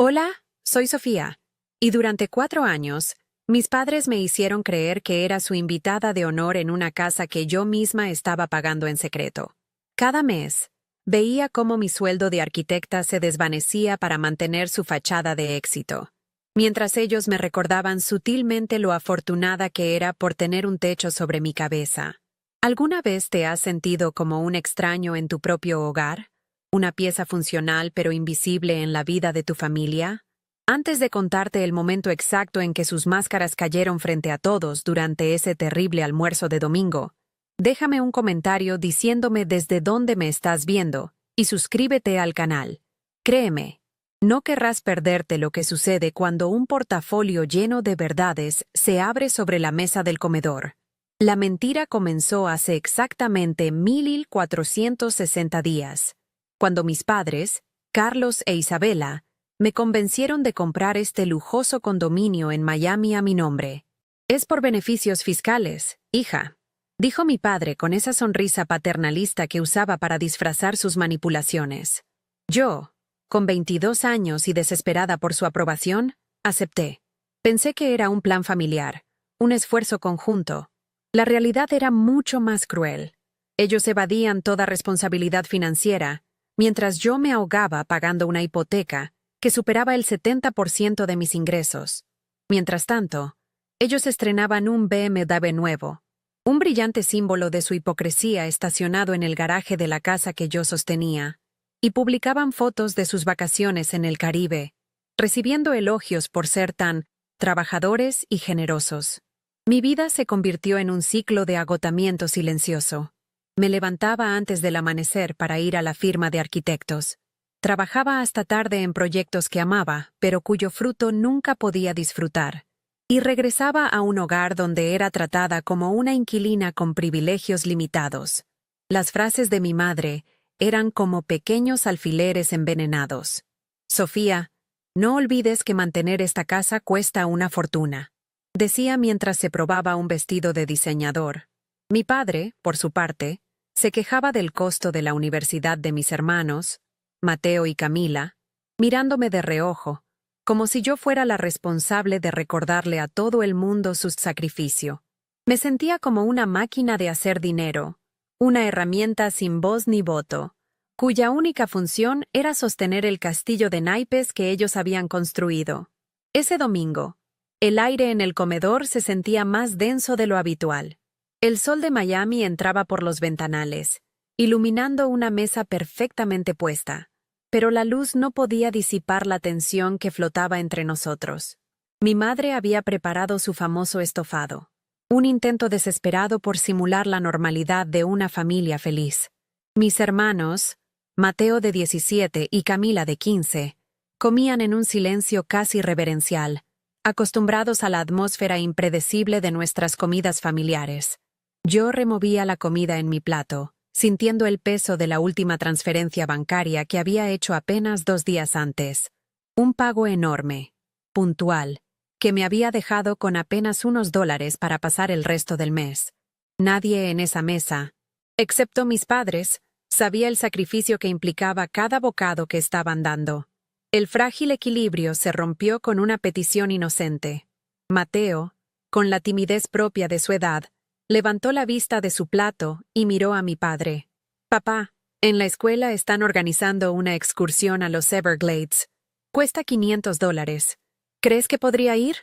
Hola, soy Sofía, y durante 4 años, mis padres me hicieron creer que era su invitada de honor en una casa que yo misma estaba pagando en secreto. Cada mes, veía cómo mi sueldo de arquitecta se desvanecía para mantener su fachada de éxito, mientras ellos me recordaban sutilmente lo afortunada que era por tener un techo sobre mi cabeza. ¿Alguna vez te has sentido como un extraño en tu propio hogar? ¿Una pieza funcional pero invisible en la vida de tu familia? Antes de contarte el momento exacto en que sus máscaras cayeron frente a todos durante ese terrible almuerzo de domingo, déjame un comentario diciéndome desde dónde me estás viendo y suscríbete al canal. Créeme, no querrás perderte lo que sucede cuando un portafolio lleno de verdades se abre sobre la mesa del comedor. La mentira comenzó hace exactamente 1460 días, cuando mis padres, Carlos e Isabela, me convencieron de comprar este lujoso condominio en Miami a mi nombre. Es por beneficios fiscales, hija, dijo mi padre con esa sonrisa paternalista que usaba para disfrazar sus manipulaciones. Yo, con 22 años y desesperada por su aprobación, acepté. Pensé que era un plan familiar, un esfuerzo conjunto. La realidad era mucho más cruel. Ellos evadían toda responsabilidad financiera, mientras yo me ahogaba pagando una hipoteca que superaba el 70% de mis ingresos. Mientras tanto, ellos estrenaban un BMW nuevo, un brillante símbolo de su hipocresía estacionado en el garaje de la casa que yo sostenía, y publicaban fotos de sus vacaciones en el Caribe, recibiendo elogios por ser tan trabajadores y generosos. Mi vida se convirtió en un ciclo de agotamiento silencioso. Me levantaba antes del amanecer para ir a la firma de arquitectos. Trabajaba hasta tarde en proyectos que amaba, pero cuyo fruto nunca podía disfrutar. Y regresaba a un hogar donde era tratada como una inquilina con privilegios limitados. Las frases de mi madre eran como pequeños alfileres envenenados. Sofía, no olvides que mantener esta casa cuesta una fortuna, decía mientras se probaba un vestido de diseñador. Mi padre, por su parte, se quejaba del costo de la universidad de mis hermanos, Mateo y Camila, mirándome de reojo, como si yo fuera la responsable de recordarle a todo el mundo su sacrificio. Me sentía como una máquina de hacer dinero, una herramienta sin voz ni voto, cuya única función era sostener el castillo de naipes que ellos habían construido. Ese domingo, el aire en el comedor se sentía más denso de lo habitual. El sol de Miami entraba por los ventanales, iluminando una mesa perfectamente puesta, pero la luz no podía disipar la tensión que flotaba entre nosotros. Mi madre había preparado su famoso estofado, un intento desesperado por simular la normalidad de una familia feliz. Mis hermanos, Mateo de 17 y Camila de 15, comían en un silencio casi reverencial, acostumbrados a la atmósfera impredecible de nuestras comidas familiares. Yo removía la comida en mi plato, sintiendo el peso de la última transferencia bancaria que había hecho apenas 2 días antes. Un pago enorme, puntual, que me había dejado con apenas unos $, para pasar el resto del mes. Nadie en esa mesa, excepto mis padres, sabía el sacrificio que implicaba cada bocado que estaban dando. El frágil equilibrio se rompió con una petición inocente. Mateo, con la timidez propia de su edad, levantó la vista de su plato y miró a mi padre. «Papá, en la escuela están organizando una excursión a los Everglades. Cuesta $500. ¿Crees que podría ir?»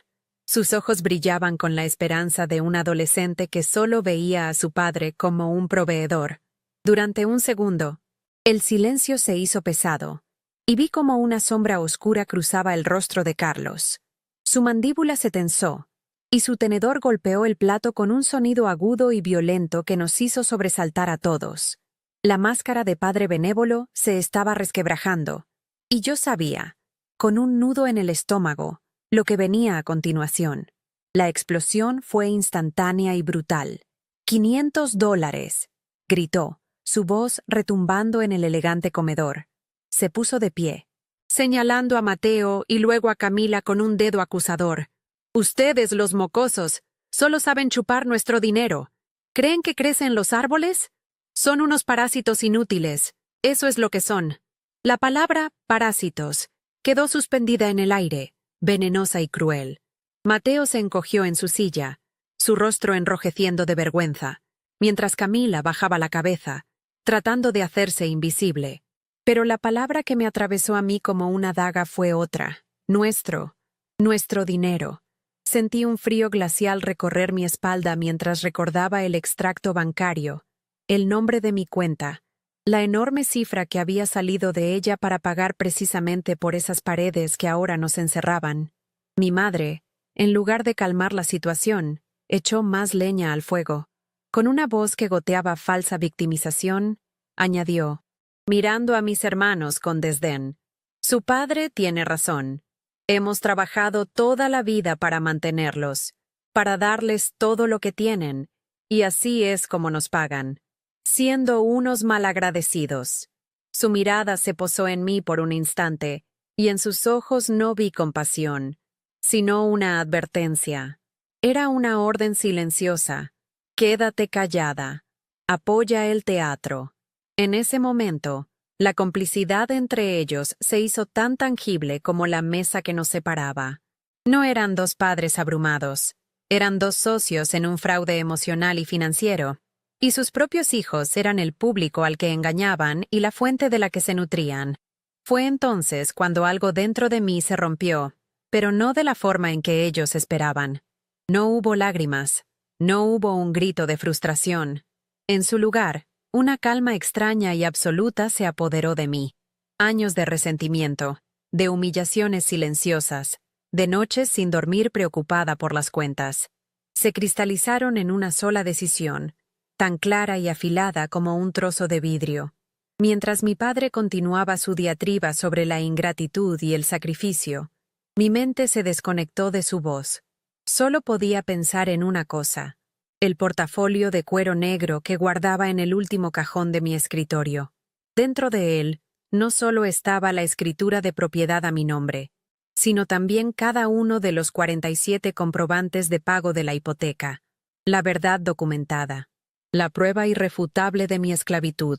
Sus ojos brillaban con la esperanza de un adolescente que solo veía a su padre como un proveedor. Durante un segundo, el silencio se hizo pesado, y vi como una sombra oscura cruzaba el rostro de Carlos. Su mandíbula se tensó, y su tenedor golpeó el plato con un sonido agudo y violento que nos hizo sobresaltar a todos. La máscara de padre benévolo se estaba resquebrajando, y yo sabía, con un nudo en el estómago, lo que venía a continuación. La explosión fue instantánea y brutal. $500, gritó, su voz retumbando en el elegante comedor. Se puso de pie, señalando a Mateo y luego a Camila con un dedo acusador. «Ustedes, los mocosos, solo saben chupar nuestro dinero. ¿Creen que crecen los árboles? Son unos parásitos inútiles. Eso es lo que son. La palabra parásitos Quedó suspendida en el aire, venenosa y cruel. Mateo se encogió en su silla, su rostro enrojeciendo de vergüenza, mientras Camila bajaba la cabeza, tratando de hacerse invisible. Pero la palabra que me atravesó a mí como una daga fue otra: nuestro dinero. Sentí un frío glacial recorrer mi espalda mientras recordaba el extracto bancario, el nombre de mi cuenta, la enorme cifra que había salido de ella para pagar precisamente por esas paredes que ahora nos encerraban. Mi madre, en lugar de calmar la situación, echó más leña al fuego. Con una voz que goteaba falsa victimización, añadió, mirando a mis hermanos con desdén: su padre tiene razón. Hemos trabajado toda la vida para mantenerlos, para darles todo lo que tienen, y así es como nos pagan, siendo unos malagradecidos. Su mirada se posó en mí por un instante, y en sus ojos no vi compasión, sino una advertencia. Era una orden silenciosa: quédate callada, apoya el teatro. En ese momento, la complicidad entre ellos se hizo tan tangible como la mesa que nos separaba. No eran dos padres abrumados, eran dos socios en un fraude emocional y financiero, y sus propios hijos eran el público al que engañaban y la fuente de la que se nutrían. Fue entonces cuando algo dentro de mí se rompió, pero no de la forma en que ellos esperaban. No hubo lágrimas, no hubo un grito de frustración. En su lugar, una calma extraña y absoluta se apoderó de mí. Años de resentimiento, de humillaciones silenciosas, de noches sin dormir preocupada por las cuentas, se cristalizaron en una sola decisión, tan clara y afilada como un trozo de vidrio. Mientras mi padre continuaba su diatriba sobre la ingratitud y el sacrificio, mi mente se desconectó de su voz. Solo podía pensar en una cosa: el portafolio de cuero negro que guardaba en el último cajón de mi escritorio. Dentro de él, no solo estaba la escritura de propiedad a mi nombre, sino también cada uno de los 47 comprobantes de pago de la hipoteca, la verdad documentada, la prueba irrefutable de mi esclavitud.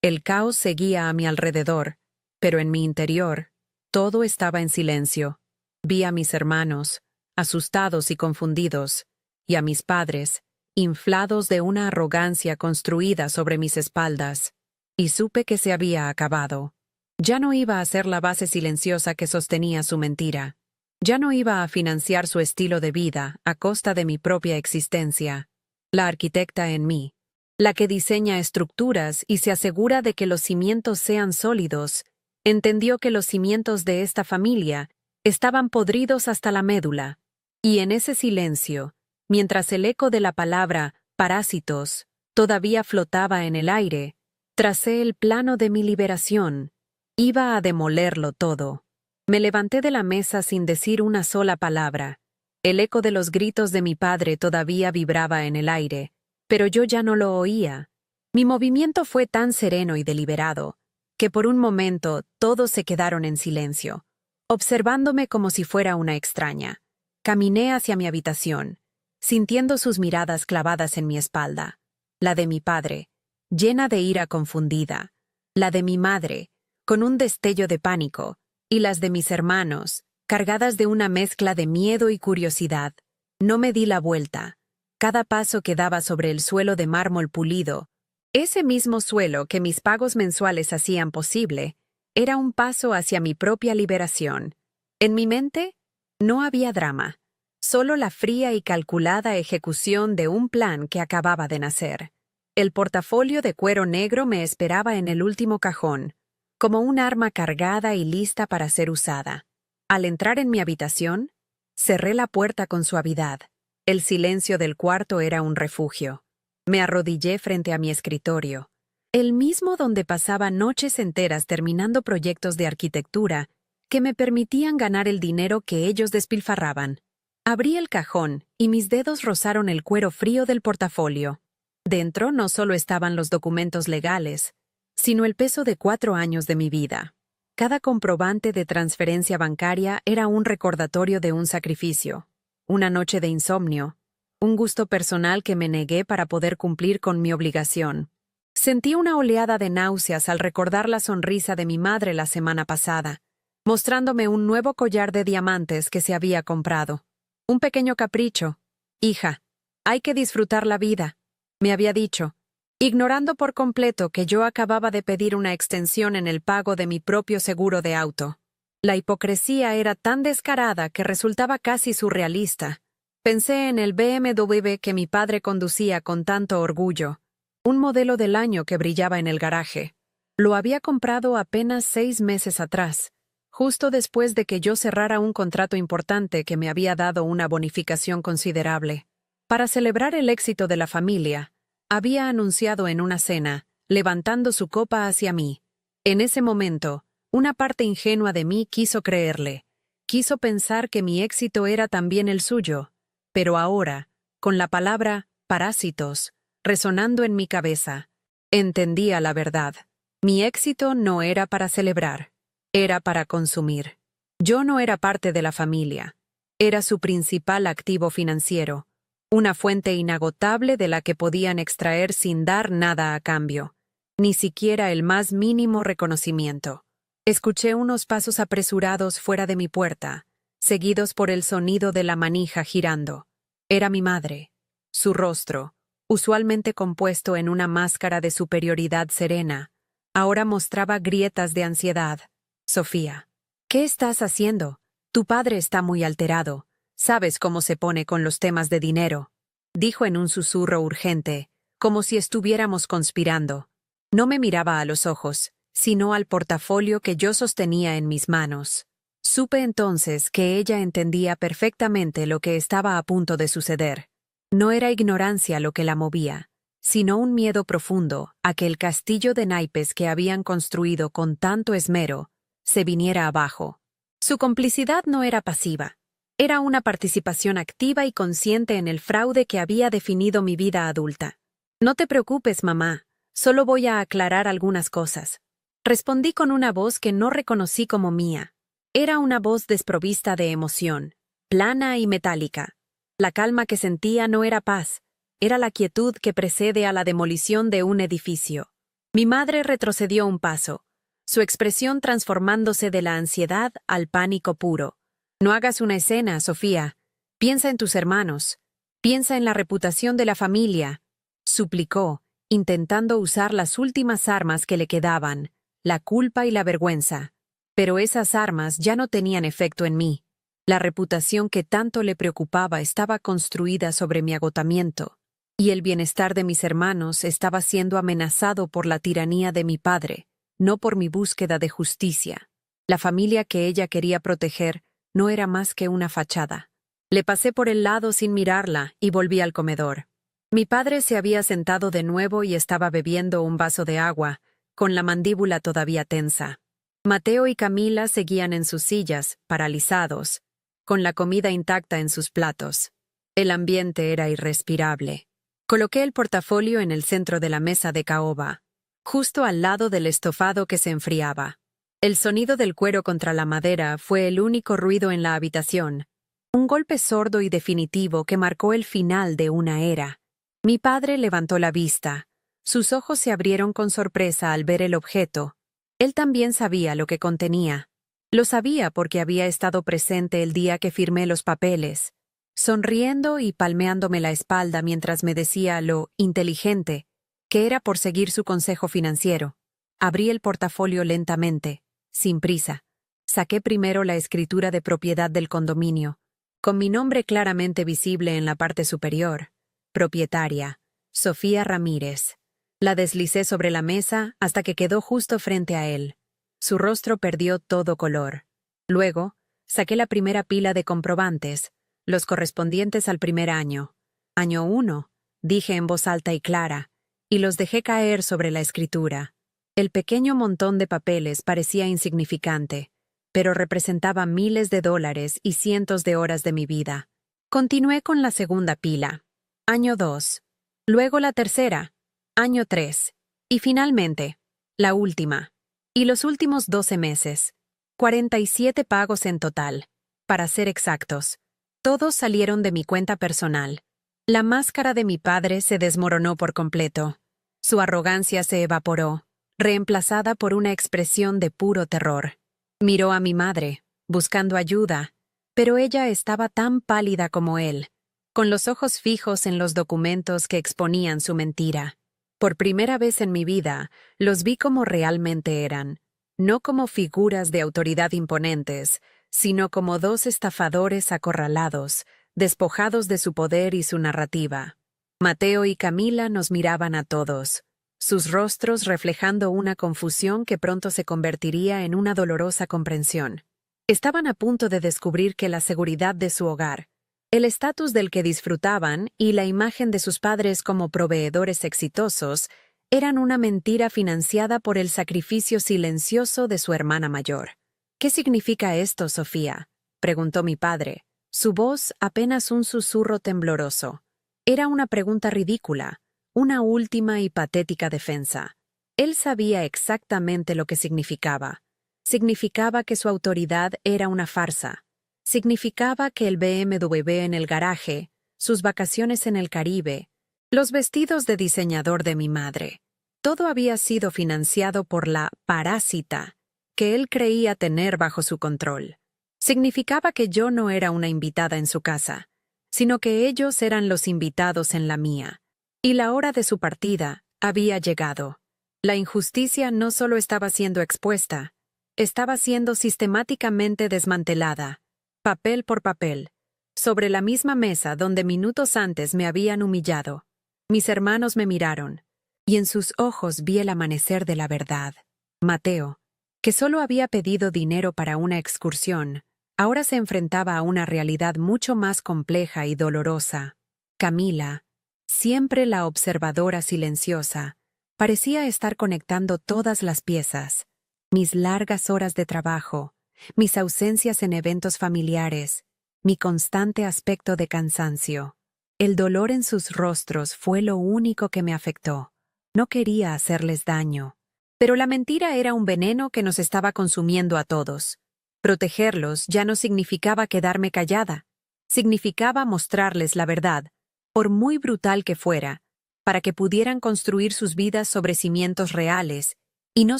El caos seguía a mi alrededor, pero en mi interior, todo estaba en silencio. Vi a mis hermanos, asustados y confundidos, y a mis padres, inflados de una arrogancia construida sobre mis espaldas, y supe que se había acabado. Ya no iba a ser la base silenciosa que sostenía su mentira. Ya no iba a financiar su estilo de vida a costa de mi propia existencia. La arquitecta en mí, la que diseña estructuras y se asegura de que los cimientos sean sólidos, entendió que los cimientos de esta familia estaban podridos hasta la médula, y en ese silencio, mientras el eco de la palabra parásitos todavía flotaba en el aire, tracé el plano de mi liberación. Iba a demolerlo todo. Me levanté de la mesa sin decir una sola palabra. El eco de los gritos de mi padre todavía vibraba en el aire, pero yo ya no lo oía. Mi movimiento fue tan sereno y deliberado, que por un momento todos se quedaron en silencio, observándome como si fuera una extraña. Caminé hacia mi habitación, sintiendo sus miradas clavadas en mi espalda, la de mi padre, llena de ira confundida, la de mi madre, con un destello de pánico, y las de mis hermanos, cargadas de una mezcla de miedo y curiosidad. No me di la vuelta. Cada paso que daba sobre el suelo de mármol pulido, ese mismo suelo que mis pagos mensuales hacían posible, era un paso hacia mi propia liberación. En mi mente, no había drama, solo la fría y calculada ejecución de un plan que acababa de nacer. El portafolio de cuero negro me esperaba en el último cajón, como un arma cargada y lista para ser usada. Al entrar en mi habitación, cerré la puerta con suavidad. El silencio del cuarto era un refugio. Me arrodillé frente a mi escritorio, el mismo donde pasaba noches enteras terminando proyectos de arquitectura que me permitían ganar el dinero que ellos despilfarraban. Abrí el cajón y mis dedos rozaron el cuero frío del portafolio. Dentro no solo estaban los documentos legales, sino el peso de 4 años de mi vida. Cada comprobante de transferencia bancaria era un recordatorio de un sacrificio, una noche de insomnio, un gusto personal que me negué para poder cumplir con mi obligación. Sentí una oleada de náuseas al recordar la sonrisa de mi madre la semana pasada, mostrándome un nuevo collar de diamantes que se había comprado. Un pequeño capricho. Hija, hay que disfrutar la vida, me había dicho, ignorando por completo que yo acababa de pedir una extensión en el pago de mi propio seguro de auto. La hipocresía era tan descarada que resultaba casi surrealista. Pensé en el BMW que mi padre conducía con tanto orgullo, un modelo del año que brillaba en el garaje. Lo había comprado apenas 6 meses atrás, justo después de que yo cerrara un contrato importante que me había dado una bonificación considerable. Para celebrar el éxito de la familia, había anunciado en una cena, levantando su copa hacia mí. En ese momento, una parte ingenua de mí quiso creerle. Quiso pensar que mi éxito era también el suyo. Pero ahora, con la palabra parásitos resonando en mi cabeza, entendía la verdad. Mi éxito no era para celebrar, era para consumir. Yo no era parte de la familia. Era su principal activo financiero, una fuente inagotable de la que podían extraer sin dar nada a cambio, ni siquiera el más mínimo reconocimiento. Escuché unos pasos apresurados fuera de mi puerta, seguidos por el sonido de la manija girando. Era mi madre. Su rostro, usualmente compuesto en una máscara de superioridad serena, ahora mostraba grietas de ansiedad. Sofía, ¿qué estás haciendo? Tu padre está muy alterado. Sabes cómo se pone con los temas de dinero, dijo en un susurro urgente, como si estuviéramos conspirando. No me miraba a los ojos, sino al portafolio que yo sostenía en mis manos. Supe entonces que ella entendía perfectamente lo que estaba a punto de suceder. No era ignorancia lo que la movía, sino un miedo profundo a que el castillo de naipes que habían construido con tanto esmero se viniera abajo. Su complicidad no era pasiva. Era una participación activa y consciente en el fraude que había definido mi vida adulta. No te preocupes, mamá, solo voy a aclarar algunas cosas. Respondí con una voz que no reconocí como mía. Era una voz desprovista de emoción, plana y metálica. La calma que sentía no era paz, era la quietud que precede a la demolición de un edificio. Mi madre retrocedió un paso, su expresión transformándose de la ansiedad al pánico puro. No hagas una escena, Sofía. Piensa en tus hermanos. Piensa en la reputación de la familia, suplicó, intentando usar las últimas armas que le quedaban, la culpa y la vergüenza. Pero esas armas ya no tenían efecto en mí. La reputación que tanto le preocupaba estaba construida sobre mi agotamiento, y el bienestar de mis hermanos estaba siendo amenazado por la tiranía de mi padre, no por mi búsqueda de justicia. La familia que ella quería proteger no era más que una fachada. Le pasé por el lado sin mirarla y volví al comedor. Mi padre se había sentado de nuevo y estaba bebiendo un vaso de agua, con la mandíbula todavía tensa. Mateo y Camila seguían en sus sillas, paralizados, con la comida intacta en sus platos. El ambiente era irrespirable. Coloqué el portafolio en el centro de la mesa de caoba, justo al lado del estofado que se enfriaba. El sonido del cuero contra la madera fue el único ruido en la habitación, un golpe sordo y definitivo que marcó el final de una era. Mi padre levantó la vista. Sus ojos se abrieron con sorpresa al ver el objeto. Él también sabía lo que contenía. Lo sabía porque había estado presente el día que firmé los papeles, sonriendo y palmeándome la espalda mientras me decía lo inteligente que era por seguir su consejo financiero. Abrí el portafolio lentamente, sin prisa. Saqué primero la escritura de propiedad del condominio, con mi nombre claramente visible en la parte superior. Propietaria, Sofía Ramírez. La deslicé sobre la mesa hasta que quedó justo frente a él. Su rostro perdió todo color. Luego, saqué la primera pila de comprobantes, los correspondientes al primer año. Año 1, dije en voz alta y clara, y los dejé caer sobre la escritura. El pequeño montón de papeles parecía insignificante, pero representaba miles de dólares y cientos de horas de mi vida. Continué con la segunda pila. Año 2. Luego la tercera. Año 3. Y finalmente, la última. Y los últimos 12 meses. 47 pagos en total. Para ser exactos. Todos salieron de mi cuenta personal. La máscara de mi padre se desmoronó por completo. Su arrogancia se evaporó, reemplazada por una expresión de puro terror. Miró a mi madre, buscando ayuda, pero ella estaba tan pálida como él, con los ojos fijos en los documentos que exponían su mentira. Por primera vez en mi vida, los vi como realmente eran, no como figuras de autoridad imponentes, sino como dos estafadores acorralados, despojados de su poder y su narrativa. Mateo y Camila nos miraban a todos, sus rostros reflejando una confusión que pronto se convertiría en una dolorosa comprensión. Estaban a punto de descubrir que la seguridad de su hogar, el estatus del que disfrutaban y la imagen de sus padres como proveedores exitosos eran una mentira financiada por el sacrificio silencioso de su hermana mayor. ¿Qué significa esto, Sofía?, preguntó mi padre, su voz apenas un susurro tembloroso. Era una pregunta ridícula, una última y patética defensa. Él sabía exactamente lo que significaba. Significaba que su autoridad era una farsa. Significaba que el BMW en el garaje, sus vacaciones en el Caribe, los vestidos de diseñador de mi madre, todo había sido financiado por la parásita que él creía tener bajo su control. Significaba que yo no era una invitada en su casa, sino que ellos eran los invitados en la mía. Y la hora de su partida había llegado. La injusticia no solo estaba siendo expuesta, estaba siendo sistemáticamente desmantelada, papel por papel, sobre la misma mesa donde minutos antes me habían humillado. Mis hermanos me miraron, y en sus ojos vi el amanecer de la verdad. Mateo, que solo había pedido dinero para una excursión, ahora se enfrentaba a una realidad mucho más compleja y dolorosa. Camila, siempre la observadora silenciosa, parecía estar conectando todas las piezas. Mis largas horas de trabajo, mis ausencias en eventos familiares, mi constante aspecto de cansancio. El dolor en sus rostros fue lo único que me afectó. No quería hacerles daño. Pero la mentira era un veneno que nos estaba consumiendo a todos. Protegerlos ya no significaba quedarme callada. Significaba mostrarles la verdad, por muy brutal que fuera, para que pudieran construir sus vidas sobre cimientos reales y no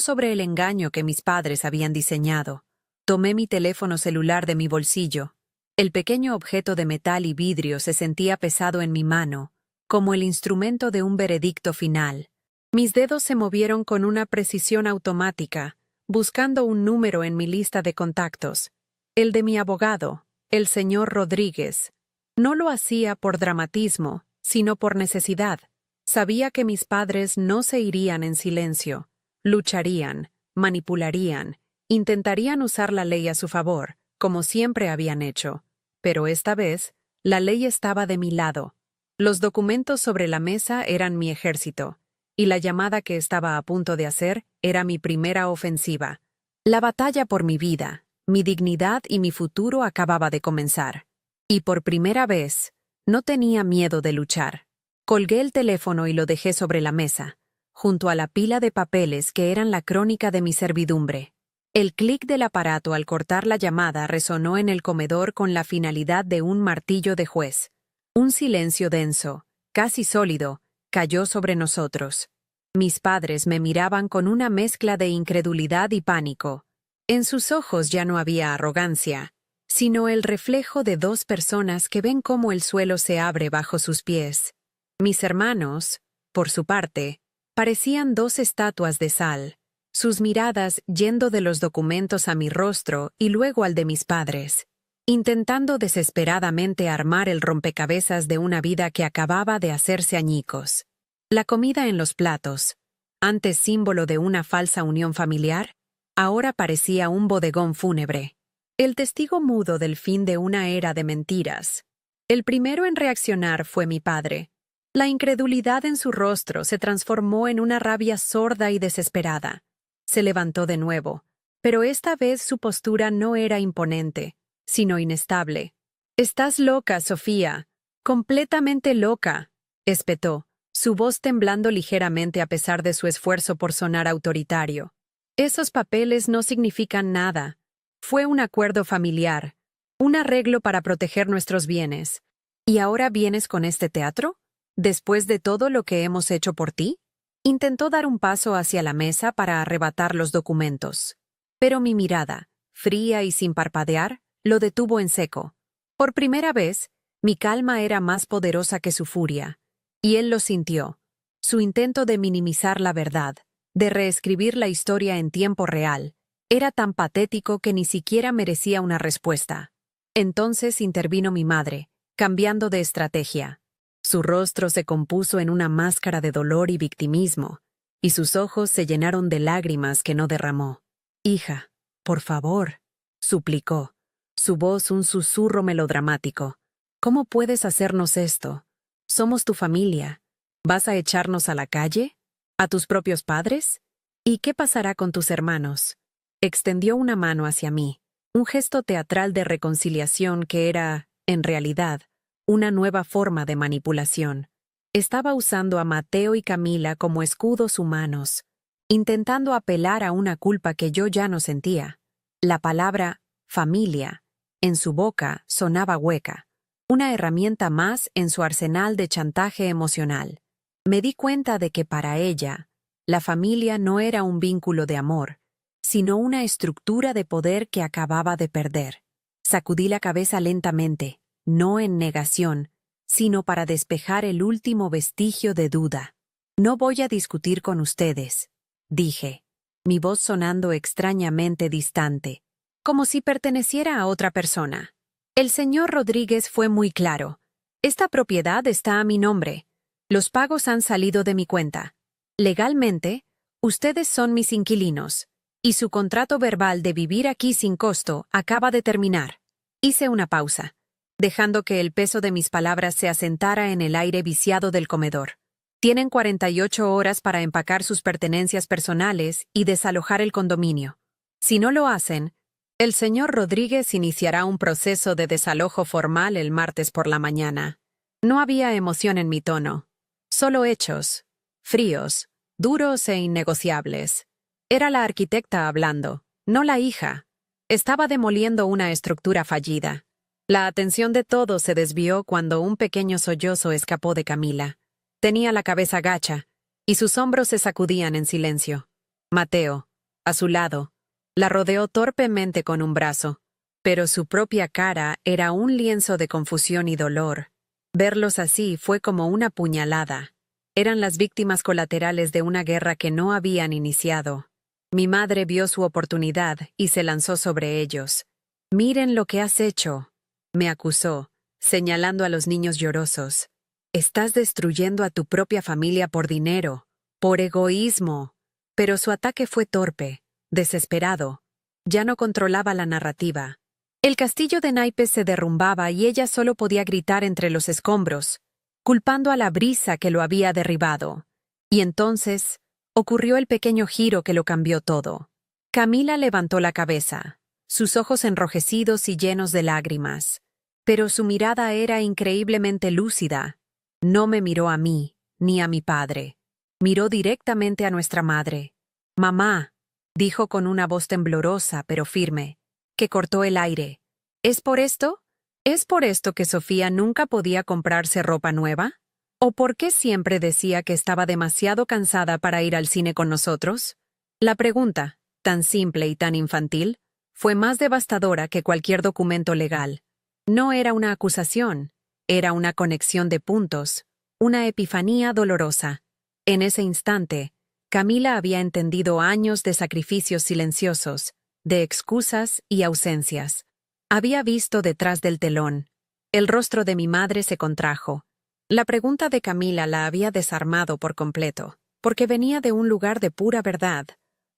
sobre el engaño que mis padres habían diseñado. Tomé mi teléfono celular de mi bolsillo. El pequeño objeto de metal y vidrio se sentía pesado en mi mano, como el instrumento de un veredicto final. Mis dedos se movieron con una precisión automática, buscando un número en mi lista de contactos. El de mi abogado, el señor Rodríguez. No lo hacía por dramatismo, sino por necesidad. Sabía que mis padres no se irían en silencio. Lucharían, manipularían, intentarían usar la ley a su favor, como siempre habían hecho. Pero esta vez, la ley estaba de mi lado. Los documentos sobre la mesa eran mi ejército, y la llamada que estaba a punto de hacer era mi primera ofensiva. La batalla por mi vida, mi dignidad y mi futuro acababa de comenzar. Y por primera vez, no tenía miedo de luchar. Colgué el teléfono y lo dejé sobre la mesa, junto a la pila de papeles que eran la crónica de mi servidumbre. El clic del aparato al cortar la llamada resonó en el comedor con la finalidad de un martillo de juez. Un silencio denso, casi sólido, cayó sobre nosotros. Mis padres me miraban con una mezcla de incredulidad y pánico. En sus ojos ya no había arrogancia, sino el reflejo de dos personas que ven cómo el suelo se abre bajo sus pies. Mis hermanos, por su parte, parecían dos estatuas de sal, sus miradas yendo de los documentos a mi rostro y luego al de mis padres, intentando desesperadamente armar el rompecabezas de una vida que acababa de hacerse añicos. La comida en los platos, antes símbolo de una falsa unión familiar, ahora parecía un bodegón fúnebre. El testigo mudo del fin de una era de mentiras. El primero en reaccionar fue mi padre. La incredulidad en su rostro se transformó en una rabia sorda y desesperada. Se levantó de nuevo, pero esta vez su postura no era imponente, sino inestable. «Estás loca, Sofía, completamente loca», espetó, su voz temblando ligeramente a pesar de su esfuerzo por sonar autoritario. «Esos papeles no significan nada. Fue un acuerdo familiar, un arreglo para proteger nuestros bienes. ¿Y ahora vienes con este teatro? ¿Después de todo lo que hemos hecho por ti?» Intentó dar un paso hacia la mesa para arrebatar los documentos. Pero mi mirada, fría y sin parpadear, lo detuvo en seco. Por primera vez, mi calma era más poderosa que su furia, y él lo sintió. Su intento de minimizar la verdad, de reescribir la historia en tiempo real, era tan patético que ni siquiera merecía una respuesta. Entonces intervino mi madre, cambiando de estrategia. Su rostro se compuso en una máscara de dolor y victimismo, y sus ojos se llenaron de lágrimas que no derramó. «Hija, por favor», suplicó, su voz un susurro melodramático. «¿Cómo puedes hacernos esto? Somos tu familia. ¿Vas a echarnos a la calle? ¿A tus propios padres? ¿Y qué pasará con tus hermanos?» Extendió una mano hacia mí, un gesto teatral de reconciliación que era, en realidad, una nueva forma de manipulación. Estaba usando a Mateo y Camila como escudos humanos, intentando apelar a una culpa que yo ya no sentía. La palabra familia, en su boca, sonaba hueca, una herramienta más en su arsenal de chantaje emocional. Me di cuenta de que para ella, la familia no era un vínculo de amor, sino una estructura de poder que acababa de perder. Sacudí la cabeza lentamente, no en negación, sino para despejar el último vestigio de duda. «No voy a discutir con ustedes», dije, mi voz sonando extrañamente distante, como si perteneciera a otra persona. El señor Rodríguez fue muy claro. «Esta propiedad está a mi nombre. Los pagos han salido de mi cuenta. Legalmente, ustedes son mis inquilinos, y su contrato verbal de vivir aquí sin costo acaba de terminar». Hice una pausa, dejando que el peso de mis palabras se asentara en el aire viciado del comedor. «Tienen 48 horas para empacar sus pertenencias personales y desalojar el condominio. Si no lo hacen, el señor Rodríguez iniciará un proceso de desalojo formal el martes por la mañana». No había emoción en mi tono, solo hechos, fríos, duros e innegociables. Era la arquitecta hablando, no la hija. Estaba demoliendo una estructura fallida. La atención de todos se desvió cuando un pequeño sollozo escapó de Camila. Tenía la cabeza gacha, y sus hombros se sacudían en silencio. Mateo, a su lado, la rodeó torpemente con un brazo, pero su propia cara era un lienzo de confusión y dolor. Verlos así fue como una puñalada. Eran las víctimas colaterales de una guerra que no habían iniciado. Mi madre vio su oportunidad y se lanzó sobre ellos. «Miren lo que has hecho», me acusó, señalando a los niños llorosos. «Estás destruyendo a tu propia familia por dinero, por egoísmo». Pero su ataque fue torpe, desesperado. Ya no controlaba la narrativa. El castillo de naipes se derrumbaba y ella solo podía gritar entre los escombros, culpando a la brisa que lo había derribado. Y entonces ocurrió el pequeño giro que lo cambió todo. Camila levantó la cabeza, sus ojos enrojecidos y llenos de lágrimas. Pero su mirada era increíblemente lúcida. No me miró a mí, ni a mi padre. Miró directamente a nuestra madre. «Mamá», dijo con una voz temblorosa pero firme, que cortó el aire. «¿Es por esto? ¿Es por esto que Sofía nunca podía comprarse ropa nueva? ¿O por qué siempre decía que estaba demasiado cansada para ir al cine con nosotros?» La pregunta, tan simple y tan infantil, fue más devastadora que cualquier documento legal. No era una acusación, era una conexión de puntos, una epifanía dolorosa. En ese instante, Camila había entendido años de sacrificios silenciosos, de excusas y ausencias. Había visto detrás del telón. El rostro de mi madre se contrajo. La pregunta de Camila la había desarmado por completo, porque venía de un lugar de pura verdad,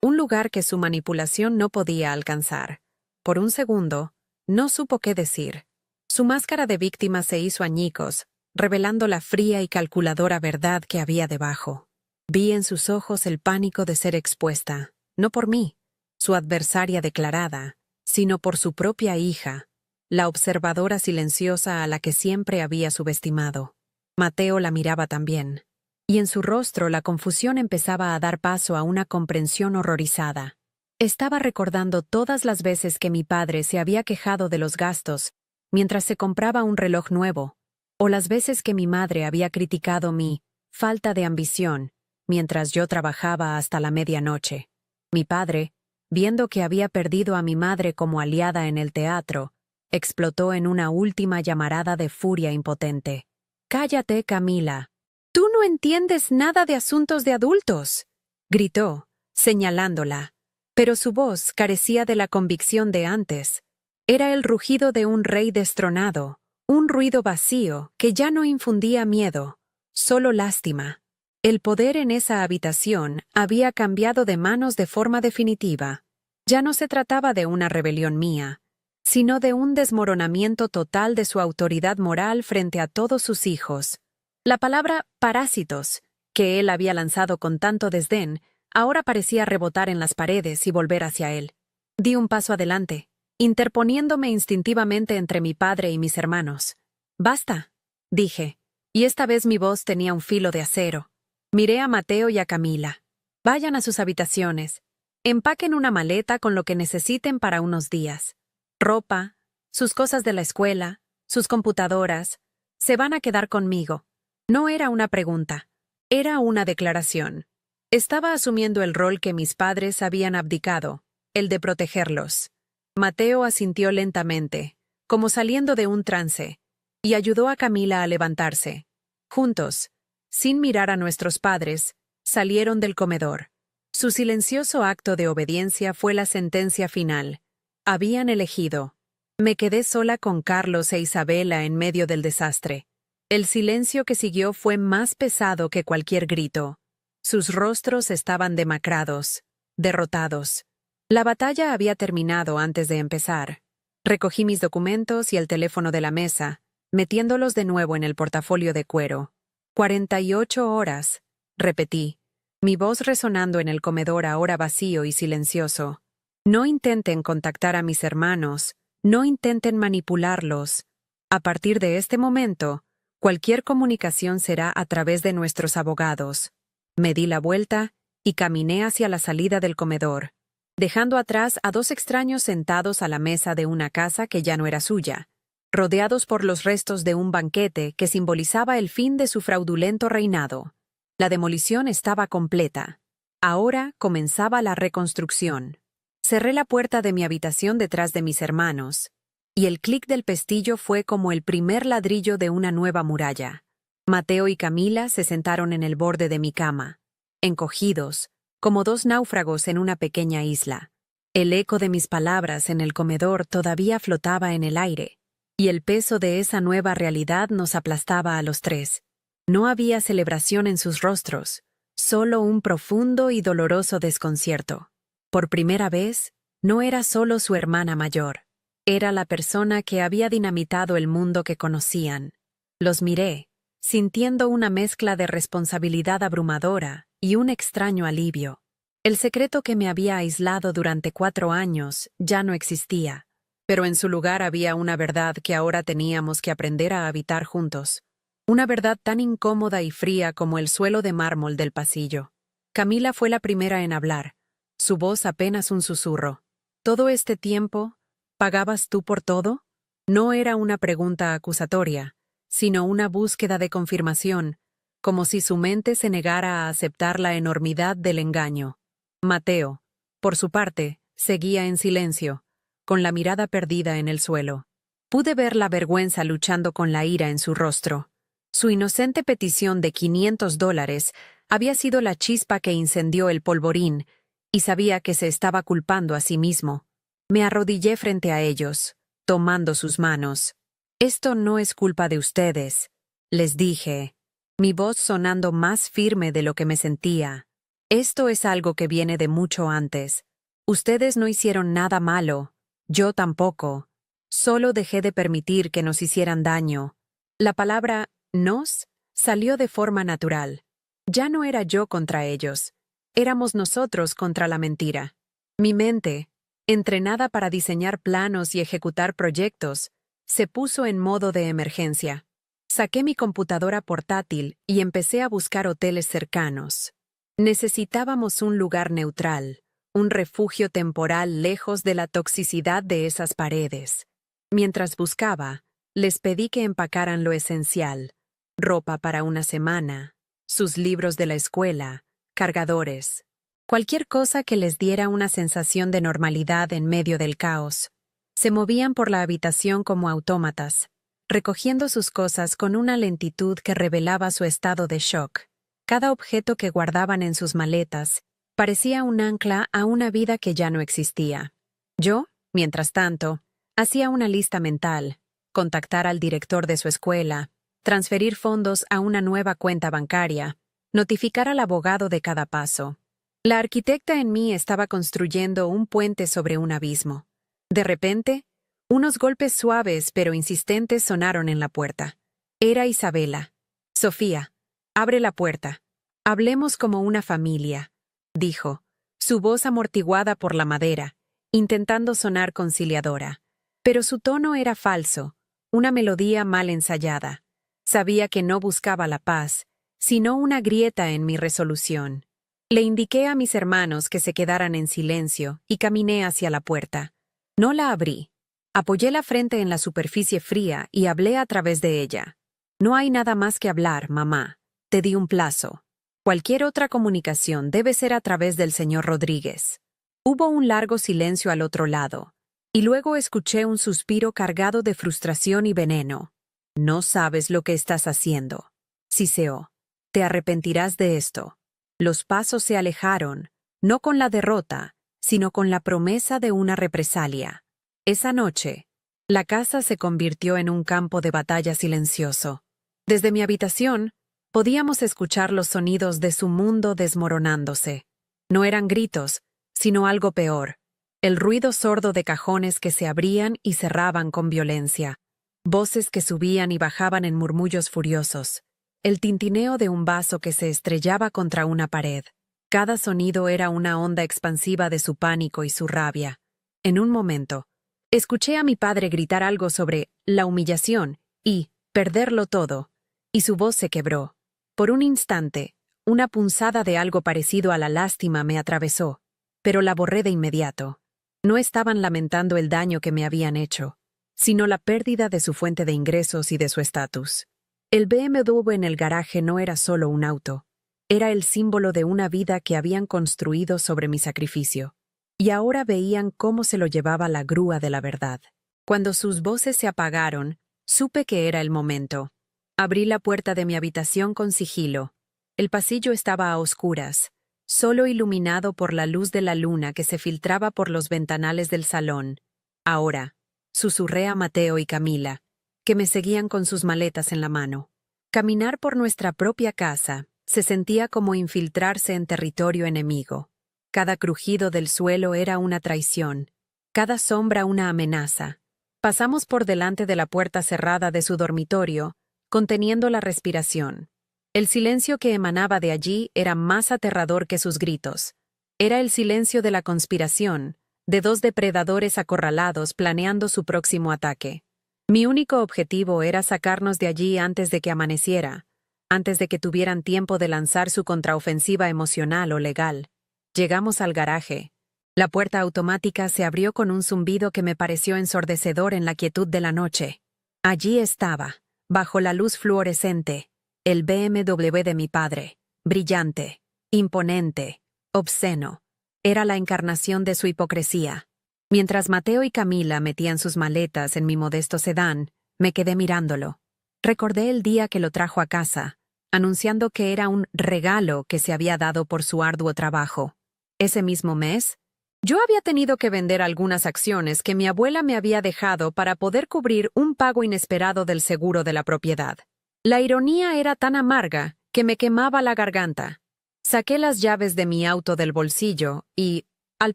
un lugar que su manipulación no podía alcanzar. Por un segundo, no supo qué decir. Su máscara de víctima se hizo añicos, revelando la fría y calculadora verdad que había debajo. Vi en sus ojos el pánico de ser expuesta, no por mí, su adversaria declarada, sino por su propia hija, la observadora silenciosa a la que siempre había subestimado. Mateo la miraba también, y en su rostro la confusión empezaba a dar paso a una comprensión horrorizada. Estaba recordando todas las veces que mi padre se había quejado de los gastos mientras se compraba un reloj nuevo, o las veces que mi madre había criticado mi falta de ambición mientras yo trabajaba hasta la medianoche. Mi padre, viendo que había perdido a mi madre como aliada en el teatro, explotó en una última llamarada de furia impotente. «¡Cállate, Camila! ¡Tú no entiendes nada de asuntos de adultos!», gritó, señalándola. Pero su voz carecía de la convicción de antes. Era el rugido de un rey destronado, un ruido vacío que ya no infundía miedo, solo lástima. El poder en esa habitación había cambiado de manos de forma definitiva. Ya no se trataba de una rebelión mía, sino de un desmoronamiento total de su autoridad moral frente a todos sus hijos. La palabra parásitos, que él había lanzado con tanto desdén, ahora parecía rebotar en las paredes y volver hacia él. Di un paso adelante, interponiéndome instintivamente entre mi padre y mis hermanos. «Basta», dije, y esta vez mi voz tenía un filo de acero. Miré a Mateo y a Camila. «Vayan a sus habitaciones. Empaquen una maleta con lo que necesiten para unos días. Ropa, sus cosas de la escuela, sus computadoras. Se van a quedar conmigo». No era una pregunta, era una declaración. Estaba asumiendo el rol que mis padres habían abdicado, el de protegerlos. Mateo asintió lentamente, como saliendo de un trance, y ayudó a Camila a levantarse. Juntos, sin mirar a nuestros padres, salieron del comedor. Su silencioso acto de obediencia fue la sentencia final. Habían elegido. Me quedé sola con Carlos e Isabela en medio del desastre. El silencio que siguió fue más pesado que cualquier grito. Sus rostros estaban demacrados, derrotados. La batalla había terminado antes de empezar. Recogí mis documentos y el teléfono de la mesa, metiéndolos de nuevo en el portafolio de cuero. 48 horas, repetí, mi voz resonando en el comedor ahora vacío y silencioso. No intenten contactar a mis hermanos, no intenten manipularlos. A partir de este momento, cualquier comunicación será a través de nuestros abogados. Me di la vuelta y caminé hacia la salida del comedor, dejando atrás a dos extraños sentados a la mesa de una casa que ya no era suya, rodeados por los restos de un banquete que simbolizaba el fin de su fraudulento reinado. La demolición estaba completa. Ahora comenzaba la reconstrucción. Cerré la puerta de mi habitación detrás de mis hermanos, y el clic del pestillo fue como el primer ladrillo de una nueva muralla. Mateo y Camila se sentaron en el borde de mi cama, encogidos, como dos náufragos en una pequeña isla. El eco de mis palabras en el comedor todavía flotaba en el aire, y el peso de esa nueva realidad nos aplastaba a los tres. No había celebración en sus rostros, solo un profundo y doloroso desconcierto. Por primera vez, no era solo su hermana mayor. Era la persona que había dinamitado el mundo que conocían. Los miré, sintiendo una mezcla de responsabilidad abrumadora y un extraño alivio. El secreto que me había aislado durante 4 años ya no existía, pero en su lugar había una verdad que ahora teníamos que aprender a habitar juntos. Una verdad tan incómoda y fría como el suelo de mármol del pasillo. Camila fue la primera en hablar, su voz apenas un susurro. «¿Todo este tiempo, pagabas tú por todo?». No era una pregunta acusatoria, sino una búsqueda de confirmación, como si su mente se negara a aceptar la enormidad del engaño. Mateo, por su parte, seguía en silencio, con la mirada perdida en el suelo. Pude ver la vergüenza luchando con la ira en su rostro. Su inocente petición de $500 había sido la chispa que incendió el polvorín, y sabía que se estaba culpando a sí mismo. Me arrodillé frente a ellos, tomando sus manos. «Esto no es culpa de ustedes», les dije, mi voz sonando más firme de lo que me sentía. «Esto es algo que viene de mucho antes. Ustedes no hicieron nada malo, yo tampoco. Solo dejé de permitir que nos hicieran daño». La palabra «nos» salió de forma natural. Ya no era yo contra ellos. Éramos nosotros contra la mentira. Mi mente, entrenada para diseñar planos y ejecutar proyectos, se puso en modo de emergencia. Saqué mi computadora portátil y empecé a buscar hoteles cercanos. Necesitábamos un lugar neutral, un refugio temporal lejos de la toxicidad de esas paredes. Mientras buscaba, les pedí que empacaran lo esencial: ropa para una semana, sus libros de la escuela, cargadores. Cualquier cosa que les diera una sensación de normalidad en medio del caos. Se movían por la habitación como autómatas, recogiendo sus cosas con una lentitud que revelaba su estado de shock. Cada objeto que guardaban en sus maletas parecía un ancla a una vida que ya no existía. Yo, mientras tanto, hacía una lista mental, contactar al director de su escuela, transferir fondos a una nueva cuenta bancaria, notificar al abogado de cada paso. La arquitecta en mí estaba construyendo un puente sobre un abismo. De repente, unos golpes suaves pero insistentes sonaron en la puerta. Era Isabela. «Sofía, abre la puerta. Hablemos como una familia», dijo, su voz amortiguada por la madera, intentando sonar conciliadora. Pero su tono era falso, una melodía mal ensayada. Sabía que no buscaba la paz, sino una grieta en mi resolución. Le indiqué a mis hermanos que se quedaran en silencio y caminé hacia la puerta. No la abrí. Apoyé la frente en la superficie fría y hablé a través de ella. «No hay nada más que hablar, mamá. Te di un plazo. Cualquier otra comunicación debe ser a través del señor Rodríguez». Hubo un largo silencio al otro lado, y luego escuché un suspiro cargado de frustración y veneno. «No sabes lo que estás haciendo», siseó. «Te arrepentirás de esto». Los pasos se alejaron, no con la derrota, sino con la promesa de una represalia. Esa noche, la casa se convirtió en un campo de batalla silencioso. Desde mi habitación, podíamos escuchar los sonidos de su mundo desmoronándose. No eran gritos, sino algo peor, el ruido sordo de cajones que se abrían y cerraban con violencia, voces que subían y bajaban en murmullos furiosos, el tintineo de un vaso que se estrellaba contra una pared. Cada sonido era una onda expansiva de su pánico y su rabia. En un momento, escuché a mi padre gritar algo sobre la humillación y perderlo todo, y su voz se quebró. Por un instante, una punzada de algo parecido a la lástima me atravesó, pero la borré de inmediato. No estaban lamentando el daño que me habían hecho, sino la pérdida de su fuente de ingresos y de su estatus. El BMW en el garaje no era solo un auto, era el símbolo de una vida que habían construido sobre mi sacrificio. Y ahora veían cómo se lo llevaba la grúa de la verdad. Cuando sus voces se apagaron, supe que era el momento. Abrí la puerta de mi habitación con sigilo. El pasillo estaba a oscuras, solo iluminado por la luz de la luna que se filtraba por los ventanales del salón. «Ahora», susurré a Mateo y Camila, que me seguían con sus maletas en la mano. Caminar por nuestra propia casa se sentía como infiltrarse en territorio enemigo. Cada crujido del suelo era una traición, cada sombra una amenaza. Pasamos por delante de la puerta cerrada de su dormitorio, conteniendo la respiración. El silencio que emanaba de allí era más aterrador que sus gritos. Era el silencio de la conspiración, de dos depredadores acorralados planeando su próximo ataque. Mi único objetivo era sacarnos de allí antes de que amaneciera, antes de que tuvieran tiempo de lanzar su contraofensiva emocional o legal. Llegamos al garaje. La puerta automática se abrió con un zumbido que me pareció ensordecedor en la quietud de la noche. Allí estaba, bajo la luz fluorescente, el BMW de mi padre, brillante, imponente, obsceno. Era la encarnación de su hipocresía. Mientras Mateo y Camila metían sus maletas en mi modesto sedán, me quedé mirándolo. Recordé el día que lo trajo a casa, anunciando que era un regalo que se había dado por su arduo trabajo. Ese mismo mes, yo había tenido que vender algunas acciones que mi abuela me había dejado para poder cubrir un pago inesperado del seguro de la propiedad. La ironía era tan amarga que me quemaba la garganta. Saqué las llaves de mi auto del bolsillo y, al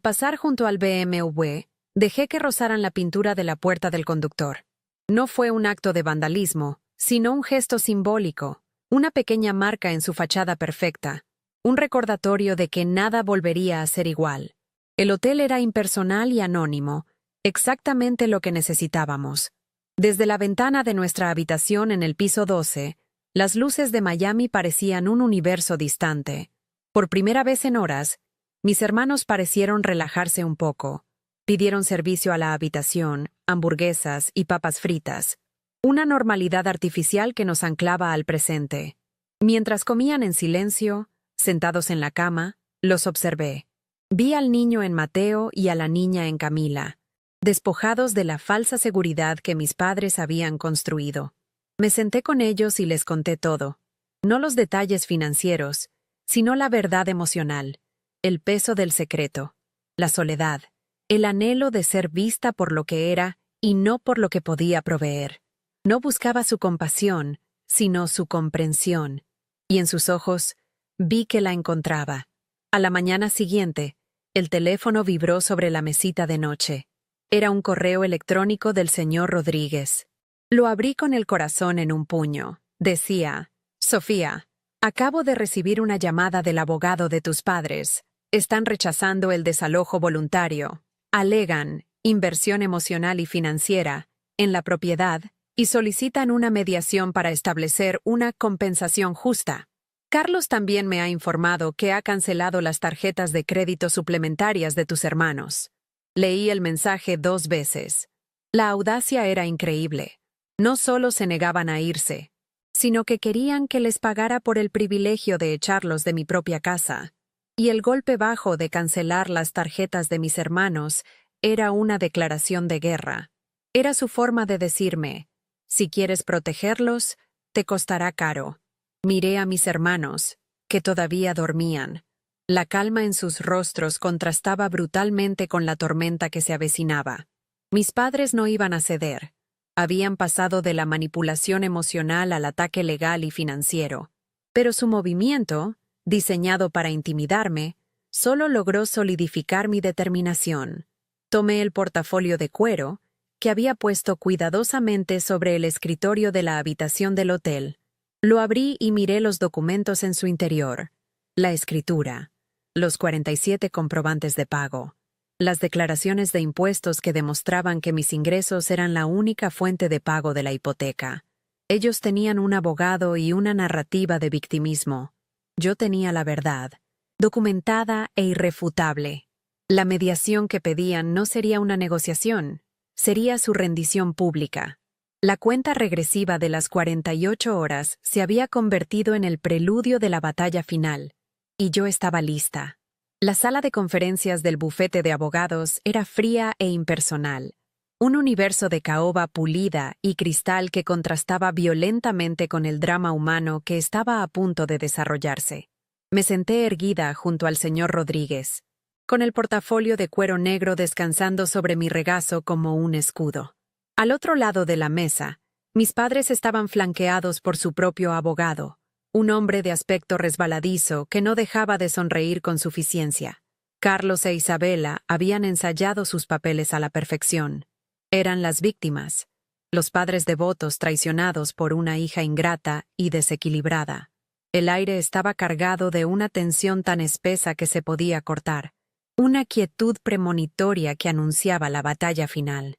pasar junto al BMW, dejé que rozaran la pintura de la puerta del conductor. No fue un acto de vandalismo, sino un gesto simbólico, una pequeña marca en su fachada perfecta, un recordatorio de que nada volvería a ser igual. El hotel era impersonal y anónimo, exactamente lo que necesitábamos. Desde la ventana de nuestra habitación en el piso 12, las luces de Miami parecían un universo distante. Por primera vez en horas, mis hermanos parecieron relajarse un poco. Pidieron servicio a la habitación, hamburguesas y papas fritas. Una normalidad artificial que nos anclaba al presente. Mientras comían en silencio, sentados en la cama, Los observé. Vi al niño en Mateo y a la niña en Camila, despojados de la falsa seguridad que mis padres habían construido. Me senté con ellos y les conté todo. No los detalles financieros, sino la verdad emocional, el peso del secreto, la soledad, el anhelo de ser vista por lo que era y no por lo que podía proveer. No buscaba su compasión, sino su comprensión, y en sus ojos vi que la encontraba. A la mañana siguiente, el teléfono vibró sobre la mesita de noche. Era un correo electrónico del señor Rodríguez. Lo abrí con el corazón en un puño. Decía: Sofía, acabo de recibir una llamada del abogado de tus padres. Están rechazando el desalojo voluntario. Alegan inversión emocional y financiera en la propiedad y solicitan una mediación para establecer una compensación justa. Carlos también me ha informado que ha cancelado las tarjetas de crédito suplementarias de tus hermanos. Leí el mensaje 2 veces. La audacia era increíble. No solo se negaban a irse, sino que querían que les pagara por el privilegio de echarlos de mi propia casa. Y el golpe bajo de cancelar las tarjetas de mis hermanos era una declaración de guerra. Era su forma de decirme: si quieres protegerlos, te costará caro. Miré a mis hermanos, que todavía dormían. La calma en sus rostros contrastaba brutalmente con la tormenta que se avecinaba. Mis padres no iban a ceder. Habían pasado de la manipulación emocional al ataque legal y financiero. Pero su movimiento, diseñado para intimidarme, solo logró solidificar mi determinación. Tomé el portafolio de cuero, que había puesto cuidadosamente sobre el escritorio de la habitación del hotel. Lo abrí y miré los documentos en su interior. La escritura, los 47 comprobantes de pago, las declaraciones de impuestos que demostraban que mis ingresos eran la única fuente de pago de la hipoteca. Ellos tenían un abogado y una narrativa de victimismo. Yo tenía la verdad, documentada e irrefutable. La mediación que pedían no sería una negociación, sería su rendición pública. La cuenta regresiva de las 48 horas se había convertido en el preludio de la batalla final, y yo estaba lista. La sala de conferencias del bufete de abogados era fría e impersonal, un universo de caoba pulida y cristal que contrastaba violentamente con el drama humano que estaba a punto de desarrollarse. Me senté erguida junto al señor Rodríguez, con el portafolio de cuero negro descansando sobre mi regazo como un escudo. Al otro lado de la mesa, mis padres estaban flanqueados por su propio abogado, un hombre de aspecto resbaladizo que no dejaba de sonreír con suficiencia. Carlos e Isabela habían ensayado sus papeles a la perfección. Eran las víctimas, los padres devotos traicionados por una hija ingrata y desequilibrada. El aire estaba cargado de una tensión tan espesa que se podía cortar, una quietud premonitoria que anunciaba la batalla final.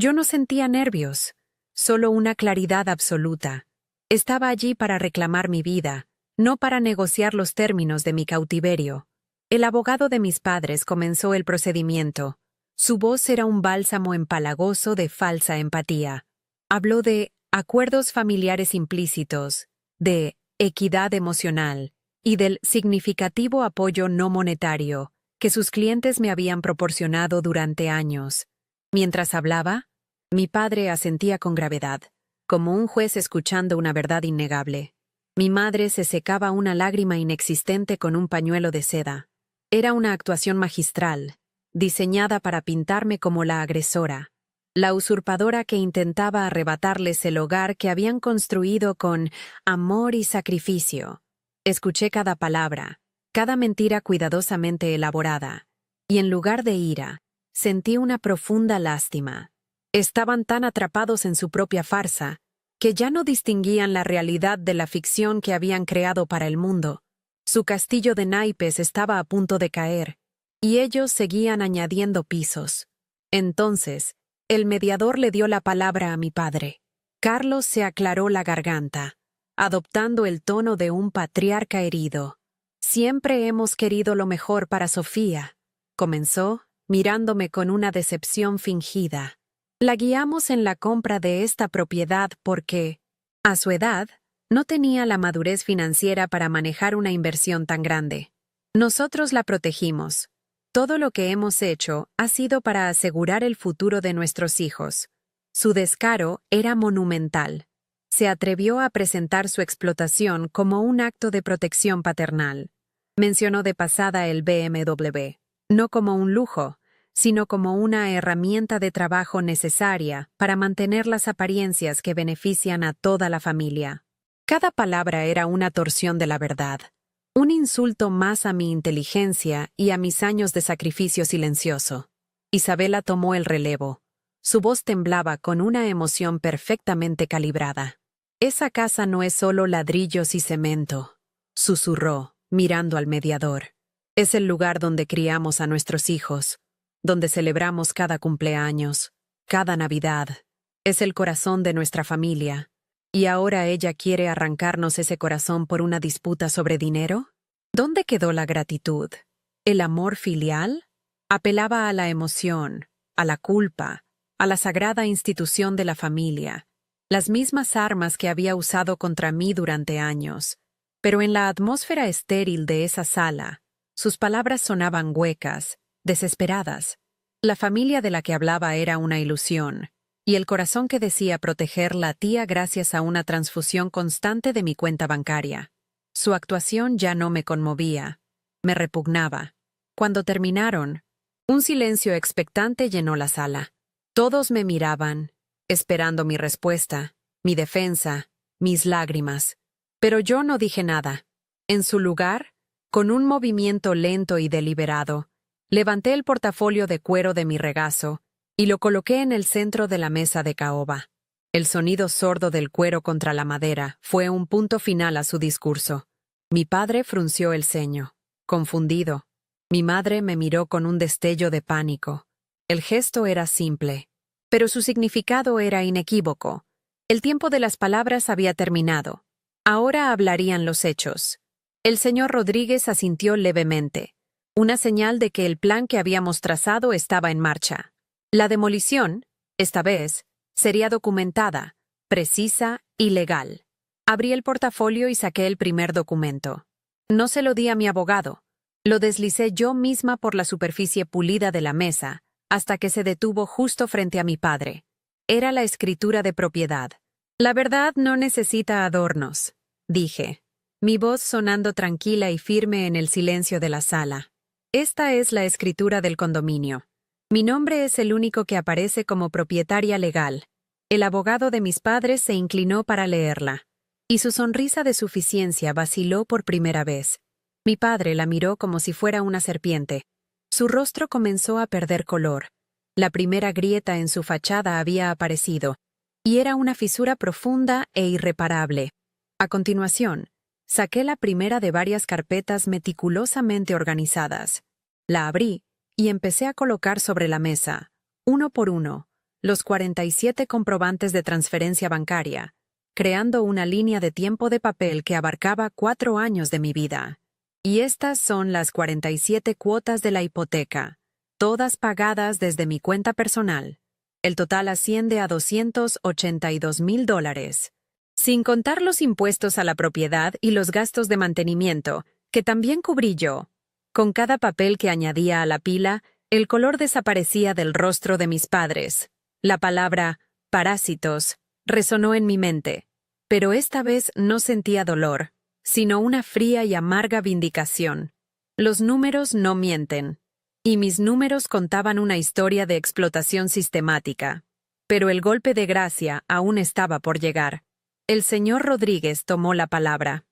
Yo no sentía nervios, solo una claridad absoluta. Estaba allí para reclamar mi vida, no para negociar los términos de mi cautiverio. El abogado de mis padres comenzó el procedimiento. Su voz era un bálsamo empalagoso de falsa empatía. Habló de acuerdos familiares implícitos, de equidad emocional y del significativo apoyo no monetario que sus clientes me habían proporcionado durante años. Mientras hablaba, mi padre asentía con gravedad, como un juez escuchando una verdad innegable. Mi madre se secaba una lágrima inexistente con un pañuelo de seda. Era una actuación magistral, diseñada para pintarme como la agresora, la usurpadora que intentaba arrebatarles el hogar que habían construido con amor y sacrificio. Escuché cada palabra, cada mentira cuidadosamente elaborada, y en lugar de ira, sentí una profunda lástima. Estaban tan atrapados en su propia farsa, que ya no distinguían la realidad de la ficción que habían creado para el mundo. Su castillo de naipes estaba a punto de caer, y ellos seguían añadiendo pisos. Entonces, el mediador le dio la palabra a mi padre. Carlos se aclaró la garganta, adoptando el tono de un patriarca herido. Siempre hemos querido lo mejor para Sofía, comenzó, mirándome con una decepción fingida. La guiamos en la compra de esta propiedad porque, a su edad, no tenía la madurez financiera para manejar una inversión tan grande. Nosotros la protegimos. Todo lo que hemos hecho ha sido para asegurar el futuro de nuestros hijos. Su descaro era monumental. Se atrevió a presentar su explotación como un acto de protección paternal. Mencionó de pasada el BMW, no como un lujo, sino como una herramienta de trabajo necesaria para mantener las apariencias que benefician a toda la familia. Cada palabra era una torsión de la verdad, un insulto más a mi inteligencia y a mis años de sacrificio silencioso. Isabela tomó el relevo. Su voz temblaba con una emoción perfectamente calibrada. «Esa casa no es solo ladrillos y cemento», susurró, mirando al mediador. «Es el lugar donde criamos a nuestros hijos, donde celebramos cada cumpleaños, cada Navidad. Es el corazón de nuestra familia. ¿Y ahora ella quiere arrancarnos ese corazón por una disputa sobre dinero? ¿Dónde quedó la gratitud? ¿El amor filial?» Apelaba a la emoción, a la culpa, a la sagrada institución de la familia, las mismas armas que había usado contra mí durante años. Pero en la atmósfera estéril de esa sala, sus palabras sonaban huecas, desesperadas. La familia de la que hablaba era una ilusión, y el corazón que decía proteger latía gracias a una transfusión constante de mi cuenta bancaria. Su actuación ya no me conmovía, me repugnaba. Cuando terminaron, un silencio expectante llenó la sala. Todos me miraban, esperando mi respuesta, mi defensa, mis lágrimas. Pero yo no dije nada. En su lugar, con un movimiento lento y deliberado, levanté el portafolio de cuero de mi regazo y lo coloqué en el centro de la mesa de caoba. El sonido sordo del cuero contra la madera fue un punto final a su discurso. Mi padre frunció el ceño, confundido. Mi madre me miró con un destello de pánico. El gesto era simple, pero su significado era inequívoco. El tiempo de las palabras había terminado. Ahora hablarían los hechos. El señor Rodríguez asintió levemente, una señal de que el plan que habíamos trazado estaba en marcha. La demolición, esta vez, sería documentada, precisa y legal. Abrí el portafolio y saqué el primer documento. No se lo di a mi abogado. Lo deslicé yo misma por la superficie pulida de la mesa, hasta que se detuvo justo frente a mi padre. Era la escritura de propiedad. «La verdad no necesita adornos», dije, mi voz sonando tranquila y firme en el silencio de la sala. «Esta es la escritura del condominio. Mi nombre es el único que aparece como propietaria legal». El abogado de mis padres se inclinó para leerla, y su sonrisa de suficiencia vaciló por primera vez. Mi padre la miró como si fuera una serpiente. Su rostro comenzó a perder color. La primera grieta en su fachada había aparecido, y era una fisura profunda e irreparable. A continuación, saqué la primera de varias carpetas meticulosamente organizadas. La abrí y empecé a colocar sobre la mesa, uno por uno, los 47 comprobantes de transferencia bancaria, creando una línea de tiempo de papel que abarcaba 4 años de mi vida. Y estas son las 47 cuotas de la hipoteca, todas pagadas desde mi cuenta personal. El total asciende a $282,000, sin contar los impuestos a la propiedad y los gastos de mantenimiento, que también cubrí yo. Con cada papel que añadía a la pila, el color desaparecía del rostro de mis padres. La palabra «parásitos» resonó en mi mente, pero esta vez no sentía dolor, sino una fría y amarga vindicación. Los números no mienten, y mis números contaban una historia de explotación sistemática. Pero el golpe de gracia aún estaba por llegar. El señor Rodríguez tomó la palabra.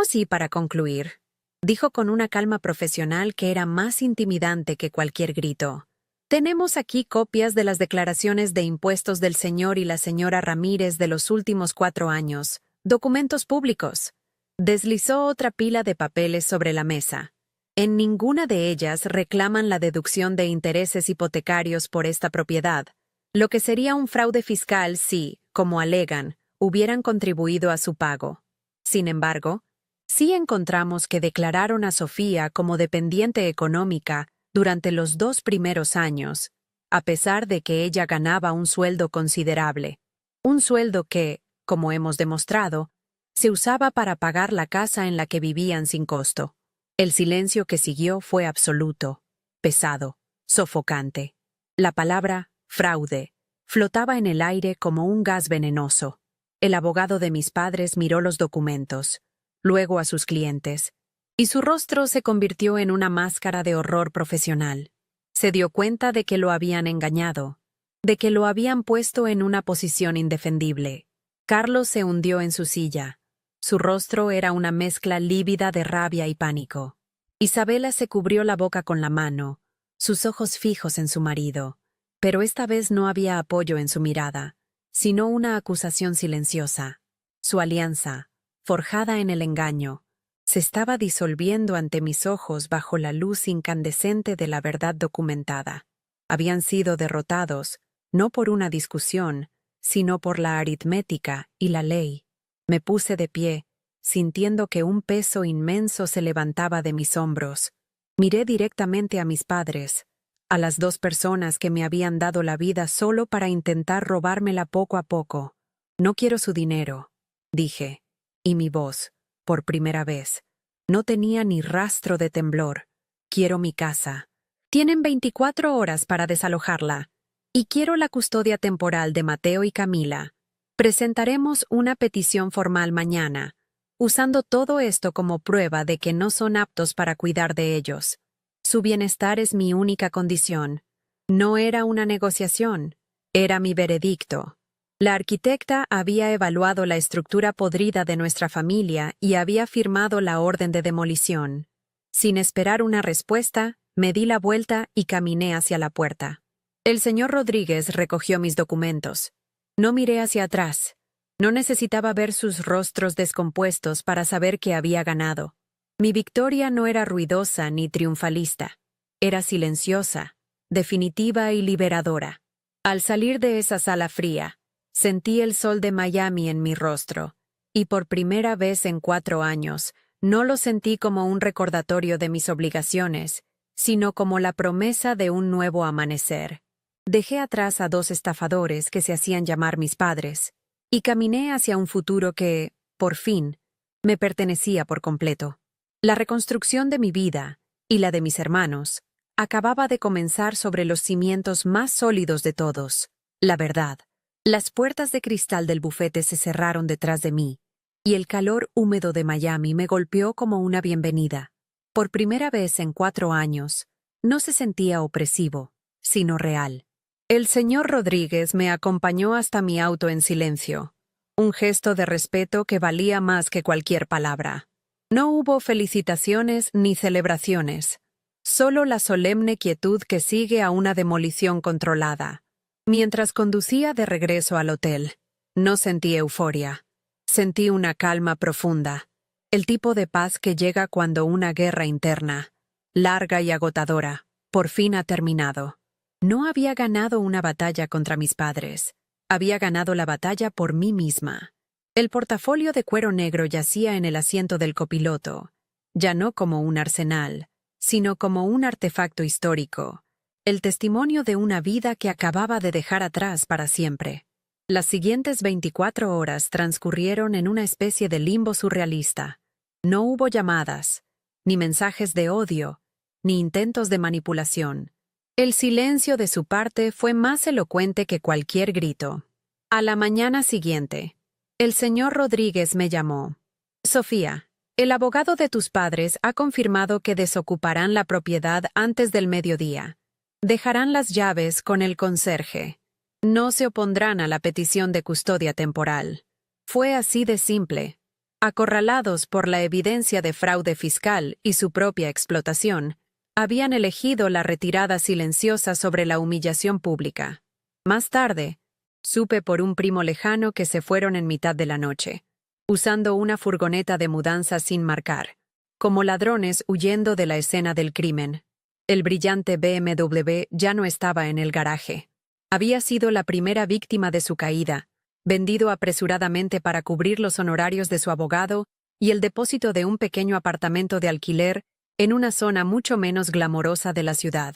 «Sí, para concluir», dijo con una calma profesional que era más intimidante que cualquier grito. «Tenemos aquí copias de las declaraciones de impuestos del señor y la señora Ramírez de los últimos 4 años, documentos públicos». Deslizó otra pila de papeles sobre la mesa. En ninguna de ellas reclaman la deducción de intereses hipotecarios por esta propiedad, lo que sería un fraude fiscal si, como alegan, hubieran contribuido a su pago. Sin embargo, sí encontramos que declararon a Sofía como dependiente económica durante los 2 primeros años, a pesar de que ella ganaba un sueldo considerable, un sueldo que, como hemos demostrado, se usaba para pagar la casa en la que vivían sin costo. El silencio que siguió fue absoluto, pesado, sofocante. La palabra fraude flotaba en el aire como un gas venenoso. El abogado de mis padres miró los documentos, luego a sus clientes, y su rostro se convirtió en una máscara de horror profesional. Se dio cuenta de que lo habían engañado, de que lo habían puesto en una posición indefendible. Carlos se hundió en su silla. Su rostro era una mezcla lívida de rabia y pánico. Isabela se cubrió la boca con la mano, sus ojos fijos en su marido, pero esta vez no había apoyo en su mirada, sino una acusación silenciosa. Su alianza, forjada en el engaño, se estaba disolviendo ante mis ojos bajo la luz incandescente de la verdad documentada. Habían sido derrotados, no por una discusión, sino por la aritmética y la ley. Me puse de pie, sintiendo que un peso inmenso se levantaba de mis hombros. Miré directamente a mis padres, a las dos personas que me habían dado la vida solo para intentar robármela poco a poco. No quiero su dinero, dije, y mi voz, por primera vez, no tenía ni rastro de temblor. Quiero mi casa. Tienen 24 horas para desalojarla. Y quiero la custodia temporal de Mateo y Camila. Presentaremos una petición formal mañana, usando todo esto como prueba de que no son aptos para cuidar de ellos. Su bienestar es mi única condición. No era una negociación, era mi veredicto. La arquitecta había evaluado la estructura podrida de nuestra familia y había firmado la orden de demolición. Sin esperar una respuesta, me di la vuelta y caminé hacia la puerta. El señor Rodríguez recogió mis documentos. No miré hacia atrás. No necesitaba ver sus rostros descompuestos para saber que había ganado. Mi victoria no era ruidosa ni triunfalista. Era silenciosa, definitiva y liberadora. Al salir de esa sala fría, sentí el sol de Miami en mi rostro, y por primera vez en 4 años, no lo sentí como un recordatorio de mis obligaciones, sino como la promesa de un nuevo amanecer. Dejé atrás a 2 estafadores que se hacían llamar mis padres, y caminé hacia un futuro que, por fin, me pertenecía por completo. La reconstrucción de mi vida, y la de mis hermanos, acababa de comenzar sobre los cimientos más sólidos de todos, la verdad. Las puertas de cristal del bufete se cerraron detrás de mí, y el calor húmedo de Miami me golpeó como una bienvenida. Por primera vez en 4 años, no se sentía opresivo, sino real. El señor Rodríguez me acompañó hasta mi auto en silencio, un gesto de respeto que valía más que cualquier palabra. No hubo felicitaciones ni celebraciones, solo la solemne quietud que sigue a una demolición controlada. Mientras conducía de regreso al hotel, no sentí euforia. Sentí una calma profunda, el tipo de paz que llega cuando una guerra interna, larga y agotadora, por fin ha terminado. No había ganado una batalla contra mis padres, había ganado la batalla por mí misma. El portafolio de cuero negro yacía en el asiento del copiloto, ya no como un arsenal, sino como un artefacto histórico, el testimonio de una vida que acababa de dejar atrás para siempre. Las siguientes 24 horas transcurrieron en una especie de limbo surrealista. No hubo llamadas, ni mensajes de odio, ni intentos de manipulación. El silencio de su parte fue más elocuente que cualquier grito. A la mañana siguiente, el señor Rodríguez me llamó. Sofía, el abogado de tus padres ha confirmado que desocuparán la propiedad antes del mediodía. Dejarán las llaves con el conserje. No se opondrán a la petición de custodia temporal. Fue así de simple. Acorralados por la evidencia de fraude fiscal y su propia explotación, habían elegido la retirada silenciosa sobre la humillación pública. Más tarde, supe por un primo lejano que se fueron en mitad de la noche, usando una furgoneta de mudanza sin marcar, como ladrones huyendo de la escena del crimen. El brillante BMW ya no estaba en el garaje. Había sido la primera víctima de su caída, vendido apresuradamente para cubrir los honorarios de su abogado y el depósito de un pequeño apartamento de alquiler en una zona mucho menos glamorosa de la ciudad.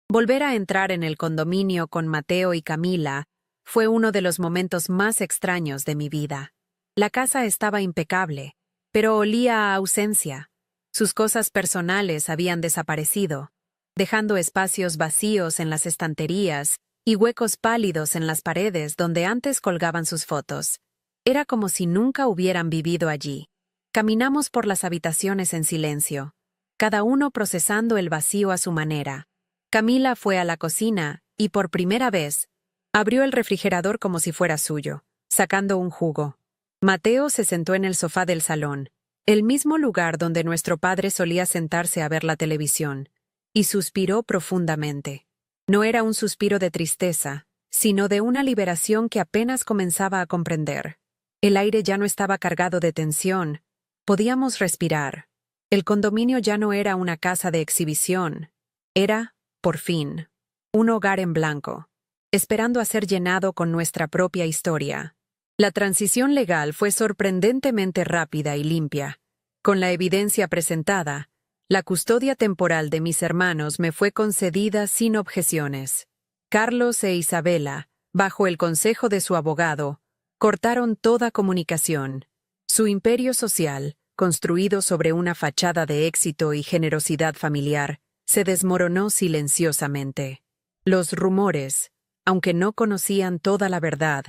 Volver a entrar en el condominio con Mateo y Camila fue uno de los momentos más extraños de mi vida. La casa estaba impecable, pero olía a ausencia. Sus cosas personales habían desaparecido, dejando espacios vacíos en las estanterías y huecos pálidos en las paredes donde antes colgaban sus fotos. Era como si nunca hubieran vivido allí. Caminamos por las habitaciones en silencio, cada uno procesando el vacío a su manera. Camila fue a la cocina y, por primera vez, abrió el refrigerador como si fuera suyo, sacando un jugo. Mateo se sentó en el sofá del salón, el mismo lugar donde nuestro padre solía sentarse a ver la televisión, y suspiró profundamente. No era un suspiro de tristeza, sino de una liberación que apenas comenzaba a comprender. El aire ya no estaba cargado de tensión. Podíamos respirar. El condominio ya no era una casa de exhibición. Era, por fin, un hogar en blanco, esperando a ser llenado con nuestra propia historia. La transición legal fue sorprendentemente rápida y limpia. Con la evidencia presentada, la custodia temporal de mis hermanos me fue concedida sin objeciones. Carlos e Isabela, bajo el consejo de su abogado, cortaron toda comunicación. Su imperio social, construido sobre una fachada de éxito y generosidad familiar, se desmoronó silenciosamente. Los rumores, aunque no conocían toda la verdad,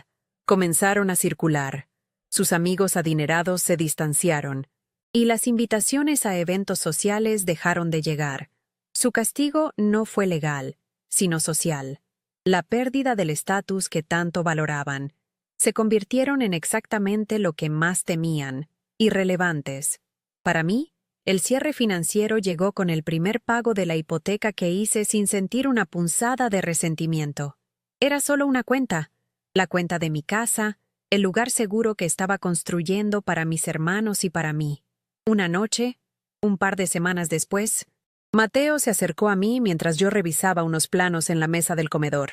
comenzaron a circular. Sus amigos adinerados se distanciaron, y las invitaciones a eventos sociales dejaron de llegar. Su castigo no fue legal, sino social. La pérdida del estatus que tanto valoraban. Se convirtieron en exactamente lo que más temían, irrelevantes. Para mí, el cierre financiero llegó con el primer pago de la hipoteca que hice sin sentir una punzada de resentimiento. Era solo una cuenta, la cuenta de mi casa, el lugar seguro que estaba construyendo para mis hermanos y para mí. Una noche, un par de semanas después, Mateo se acercó a mí mientras yo revisaba unos planos en la mesa del comedor,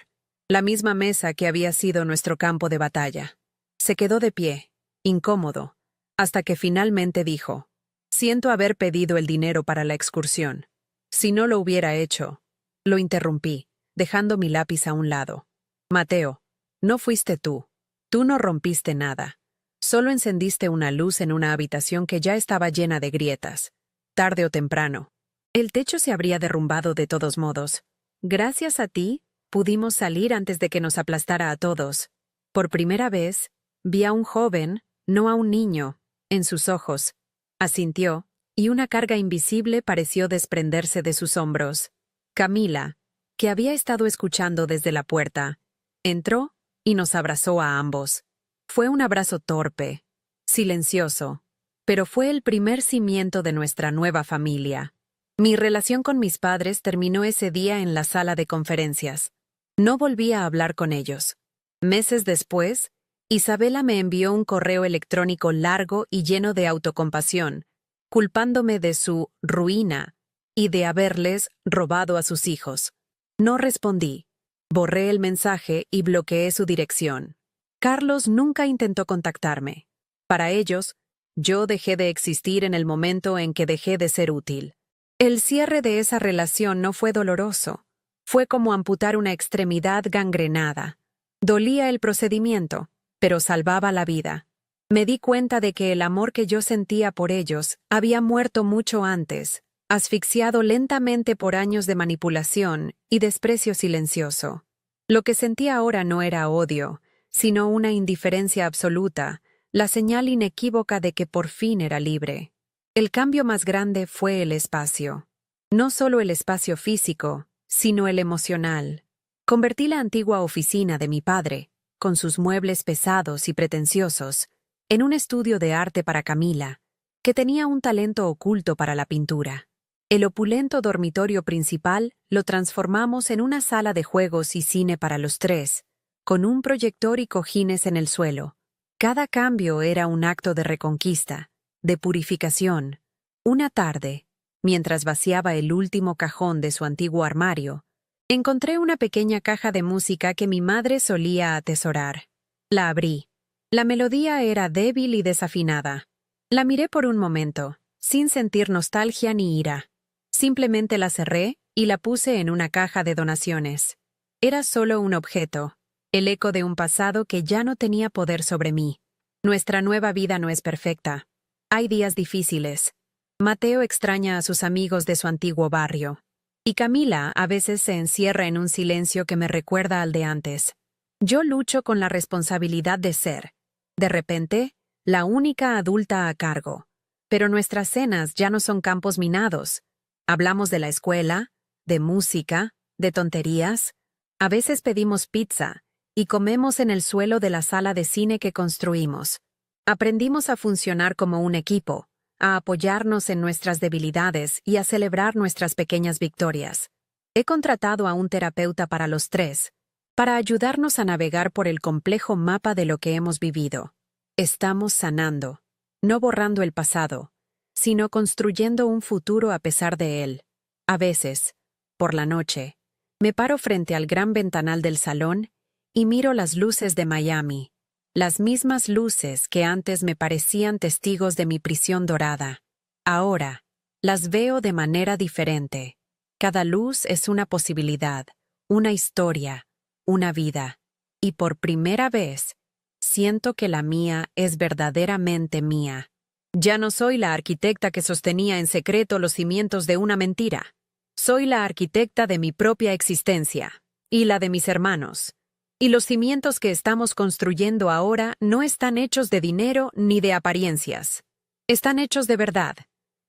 la misma mesa que había sido nuestro campo de batalla. Se quedó de pie, incómodo, hasta que finalmente dijo: «Siento haber pedido el dinero para la excursión. Si no lo hubiera hecho». Lo interrumpí, dejando mi lápiz a un lado. «Mateo, no fuiste tú. Tú no rompiste nada. Solo encendiste una luz en una habitación que ya estaba llena de grietas. Tarde o temprano. El techo se habría derrumbado de todos modos. Gracias a ti, pudimos salir antes de que nos aplastara a todos. Por primera vez, vi a un joven, no a un niño, en sus ojos». Asintió, y una carga invisible pareció desprenderse de sus hombros. Camila, que había estado escuchando desde la puerta, entró y nos abrazó a ambos. Fue un abrazo torpe, silencioso, pero fue el primer cimiento de nuestra nueva familia. Mi relación con mis padres terminó ese día en la sala de conferencias. No volví a hablar con ellos. Meses después, Isabela me envió un correo electrónico largo y lleno de autocompasión, culpándome de su ruina y de haberles robado a sus hijos. No respondí. Borré el mensaje y bloqueé su dirección. Carlos nunca intentó contactarme. Para ellos, yo dejé de existir en el momento en que dejé de ser útil. El cierre de esa relación no fue doloroso. Fue como amputar una extremidad gangrenada. Dolía el procedimiento, pero salvaba la vida. Me di cuenta de que el amor que yo sentía por ellos había muerto mucho antes, asfixiado lentamente por años de manipulación y desprecio silencioso. Lo que sentía ahora no era odio, sino una indiferencia absoluta, la señal inequívoca de que por fin era libre. El cambio más grande fue el espacio. No solo el espacio físico, sino el emocional. Convertí la antigua oficina de mi padre, con sus muebles pesados y pretenciosos, en un estudio de arte para Camila, que tenía un talento oculto para la pintura. El opulento dormitorio principal lo transformamos en una sala de juegos y cine para los tres, con un proyector y cojines en el suelo. Cada cambio era un acto de reconquista, de purificación. Una tarde, mientras vaciaba el último cajón de su antiguo armario, encontré una pequeña caja de música que mi madre solía atesorar. La abrí. La melodía era débil y desafinada. La miré por un momento, sin sentir nostalgia ni ira. Simplemente la cerré y la puse en una caja de donaciones. Era solo un objeto, el eco de un pasado que ya no tenía poder sobre mí. Nuestra nueva vida no es perfecta. Hay días difíciles. Mateo extraña a sus amigos de su antiguo barrio. Y Camila a veces se encierra en un silencio que me recuerda al de antes. Yo lucho con la responsabilidad de ser, de repente, la única adulta a cargo. Pero nuestras cenas ya no son campos minados. Hablamos de la escuela, de música, de tonterías. A veces pedimos pizza y comemos en el suelo de la sala de cine que construimos. Aprendimos a funcionar como un equipo, a apoyarnos en nuestras debilidades y a celebrar nuestras pequeñas victorias. He contratado a un terapeuta para los tres, para ayudarnos a navegar por el complejo mapa de lo que hemos vivido. Estamos sanando, no borrando el pasado, sino construyendo un futuro a pesar de él. A veces, por la noche, me paro frente al gran ventanal del salón y miro las luces de Miami, las mismas luces que antes me parecían testigos de mi prisión dorada. Ahora, las veo de manera diferente. Cada luz es una posibilidad, una historia, una vida. Y por primera vez, siento que la mía es verdaderamente mía. Ya no soy la arquitecta que sostenía en secreto los cimientos de una mentira. Soy la arquitecta de mi propia existencia, y la de mis hermanos. Y los cimientos que estamos construyendo ahora no están hechos de dinero ni de apariencias. Están hechos de verdad,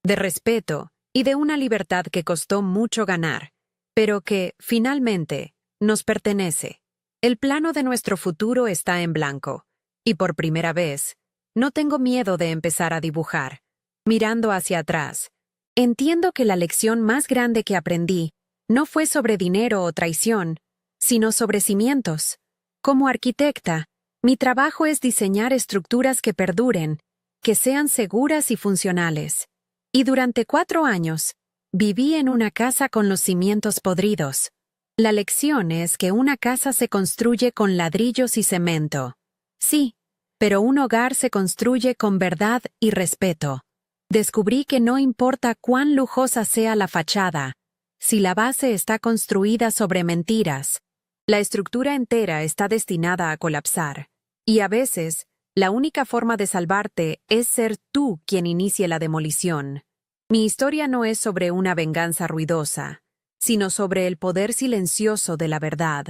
de respeto y de una libertad que costó mucho ganar, pero que, finalmente, nos pertenece. El plano de nuestro futuro está en blanco, y por primera vez, no tengo miedo de empezar a dibujar. Mirando hacia atrás, entiendo que la lección más grande que aprendí no fue sobre dinero o traición, sino sobre cimientos. Como arquitecta, mi trabajo es diseñar estructuras que perduren, que sean seguras y funcionales. Y durante 4 años, viví en una casa con los cimientos podridos. La lección es que una casa se construye con ladrillos y cemento. Sí, pero un hogar se construye con verdad y respeto. Descubrí que no importa cuán lujosa sea la fachada, si la base está construida sobre mentiras, la estructura entera está destinada a colapsar. Y a veces, la única forma de salvarte es ser tú quien inicie la demolición. Mi historia no es sobre una venganza ruidosa, sino sobre el poder silencioso de la verdad.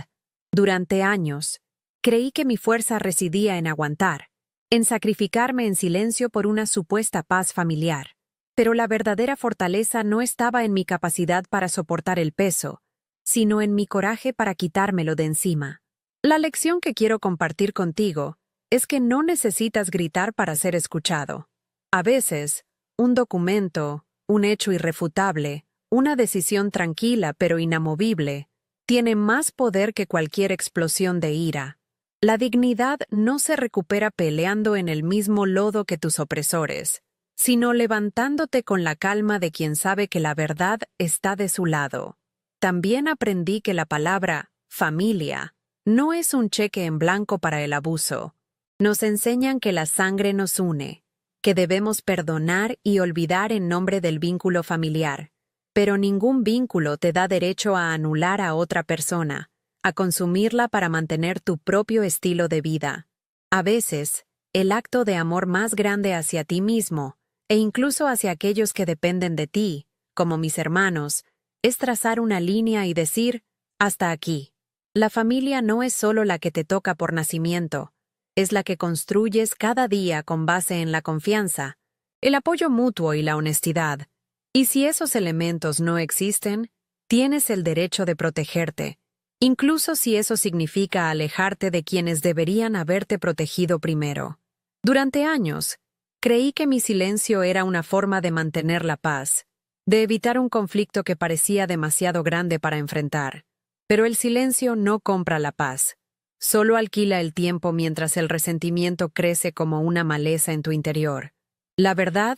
Durante años, creí que mi fuerza residía en aguantar, en sacrificarme en silencio por una supuesta paz familiar. Pero la verdadera fortaleza no estaba en mi capacidad para soportar el peso, sino en mi coraje para quitármelo de encima. La lección que quiero compartir contigo es que no necesitas gritar para ser escuchado. A veces, un documento, un hecho irrefutable, una decisión tranquila pero inamovible, tiene más poder que cualquier explosión de ira. La dignidad no se recupera peleando en el mismo lodo que tus opresores, sino levantándote con la calma de quien sabe que la verdad está de su lado. También aprendí que la palabra familia no es un cheque en blanco para el abuso. Nos enseñan que la sangre nos une, que debemos perdonar y olvidar en nombre del vínculo familiar. Pero ningún vínculo te da derecho a anular a otra persona, a consumirla para mantener tu propio estilo de vida. A veces, el acto de amor más grande hacia ti mismo, e incluso hacia aquellos que dependen de ti, como mis hermanos, es trazar una línea y decir, hasta aquí. La familia no es solo la que te toca por nacimiento, es la que construyes cada día con base en la confianza, el apoyo mutuo y la honestidad. Y si esos elementos no existen, tienes el derecho de protegerte, incluso si eso significa alejarte de quienes deberían haberte protegido primero. Durante años, creí que mi silencio era una forma de mantener la paz, de evitar un conflicto que parecía demasiado grande para enfrentar. Pero el silencio no compra la paz. Solo alquila el tiempo mientras el resentimiento crece como una maleza en tu interior. La verdad,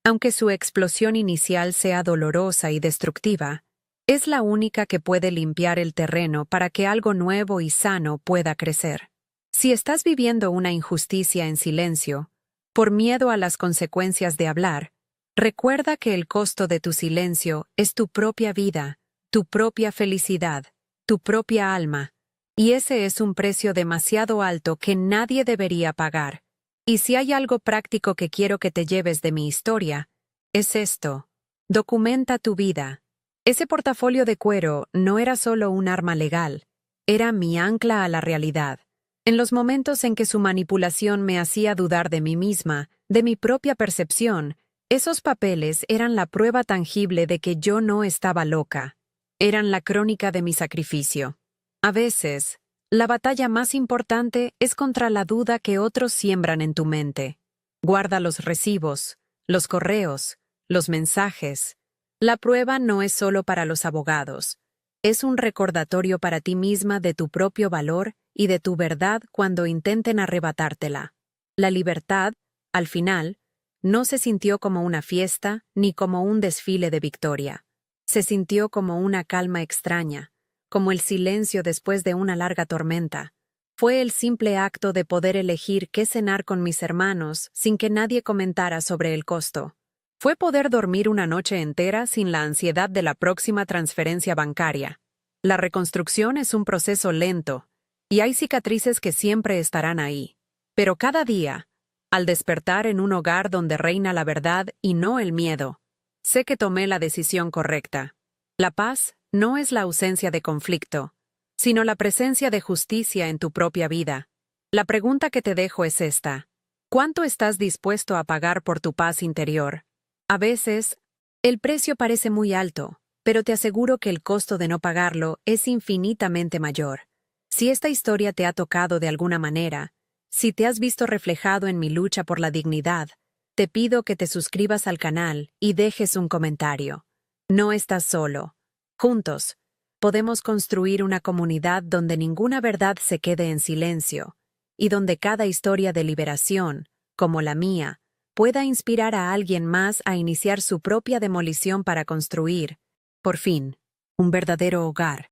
aunque su explosión inicial sea dolorosa y destructiva, es la única que puede limpiar el terreno para que algo nuevo y sano pueda crecer. Si estás viviendo una injusticia en silencio, por miedo a las consecuencias de hablar, recuerda que el costo de tu silencio es tu propia vida, tu propia felicidad, tu propia alma, y ese es un precio demasiado alto que nadie debería pagar. Y si hay algo práctico que quiero que te lleves de mi historia, Es esto. Documenta tu vida. Ese portafolio de cuero no era solo un arma legal, era mi ancla a la realidad. En los momentos en que su manipulación me hacía dudar de mí misma, de mi propia percepción, esos papeles eran la prueba tangible de que yo no estaba loca. Eran la crónica de mi sacrificio. A veces, la batalla más importante es contra la duda que otros siembran en tu mente. Guarda los recibos, los correos, los mensajes. La prueba no es solo para los abogados. Es un recordatorio para ti misma de tu propio valor y de tu verdad cuando intenten arrebatártela. La libertad, al final, no se sintió como una fiesta ni como un desfile de victoria. Se sintió como una calma extraña, como el silencio después de una larga tormenta. Fue el simple acto de poder elegir qué cenar con mis hermanos sin que nadie comentara sobre el costo. Fue poder dormir una noche entera sin la ansiedad de la próxima transferencia bancaria. La reconstrucción es un proceso lento, y hay cicatrices que siempre estarán ahí. Pero cada día, al despertar en un hogar donde reina la verdad y no el miedo, sé que tomé la decisión correcta. La paz no es la ausencia de conflicto, sino la presencia de justicia en tu propia vida. La pregunta que te dejo es esta: ¿cuánto estás dispuesto a pagar por tu paz interior? A veces, el precio parece muy alto, pero te aseguro que el costo de no pagarlo es infinitamente mayor. Si esta historia te ha tocado de alguna manera, si te has visto reflejado en mi lucha por la dignidad, te pido que te suscribas al canal y dejes un comentario. No estás solo. Juntos, podemos construir una comunidad donde ninguna verdad se quede en silencio, y donde cada historia de liberación, como la mía, pueda inspirar a alguien más a iniciar su propia demolición para construir, por fin, un verdadero hogar.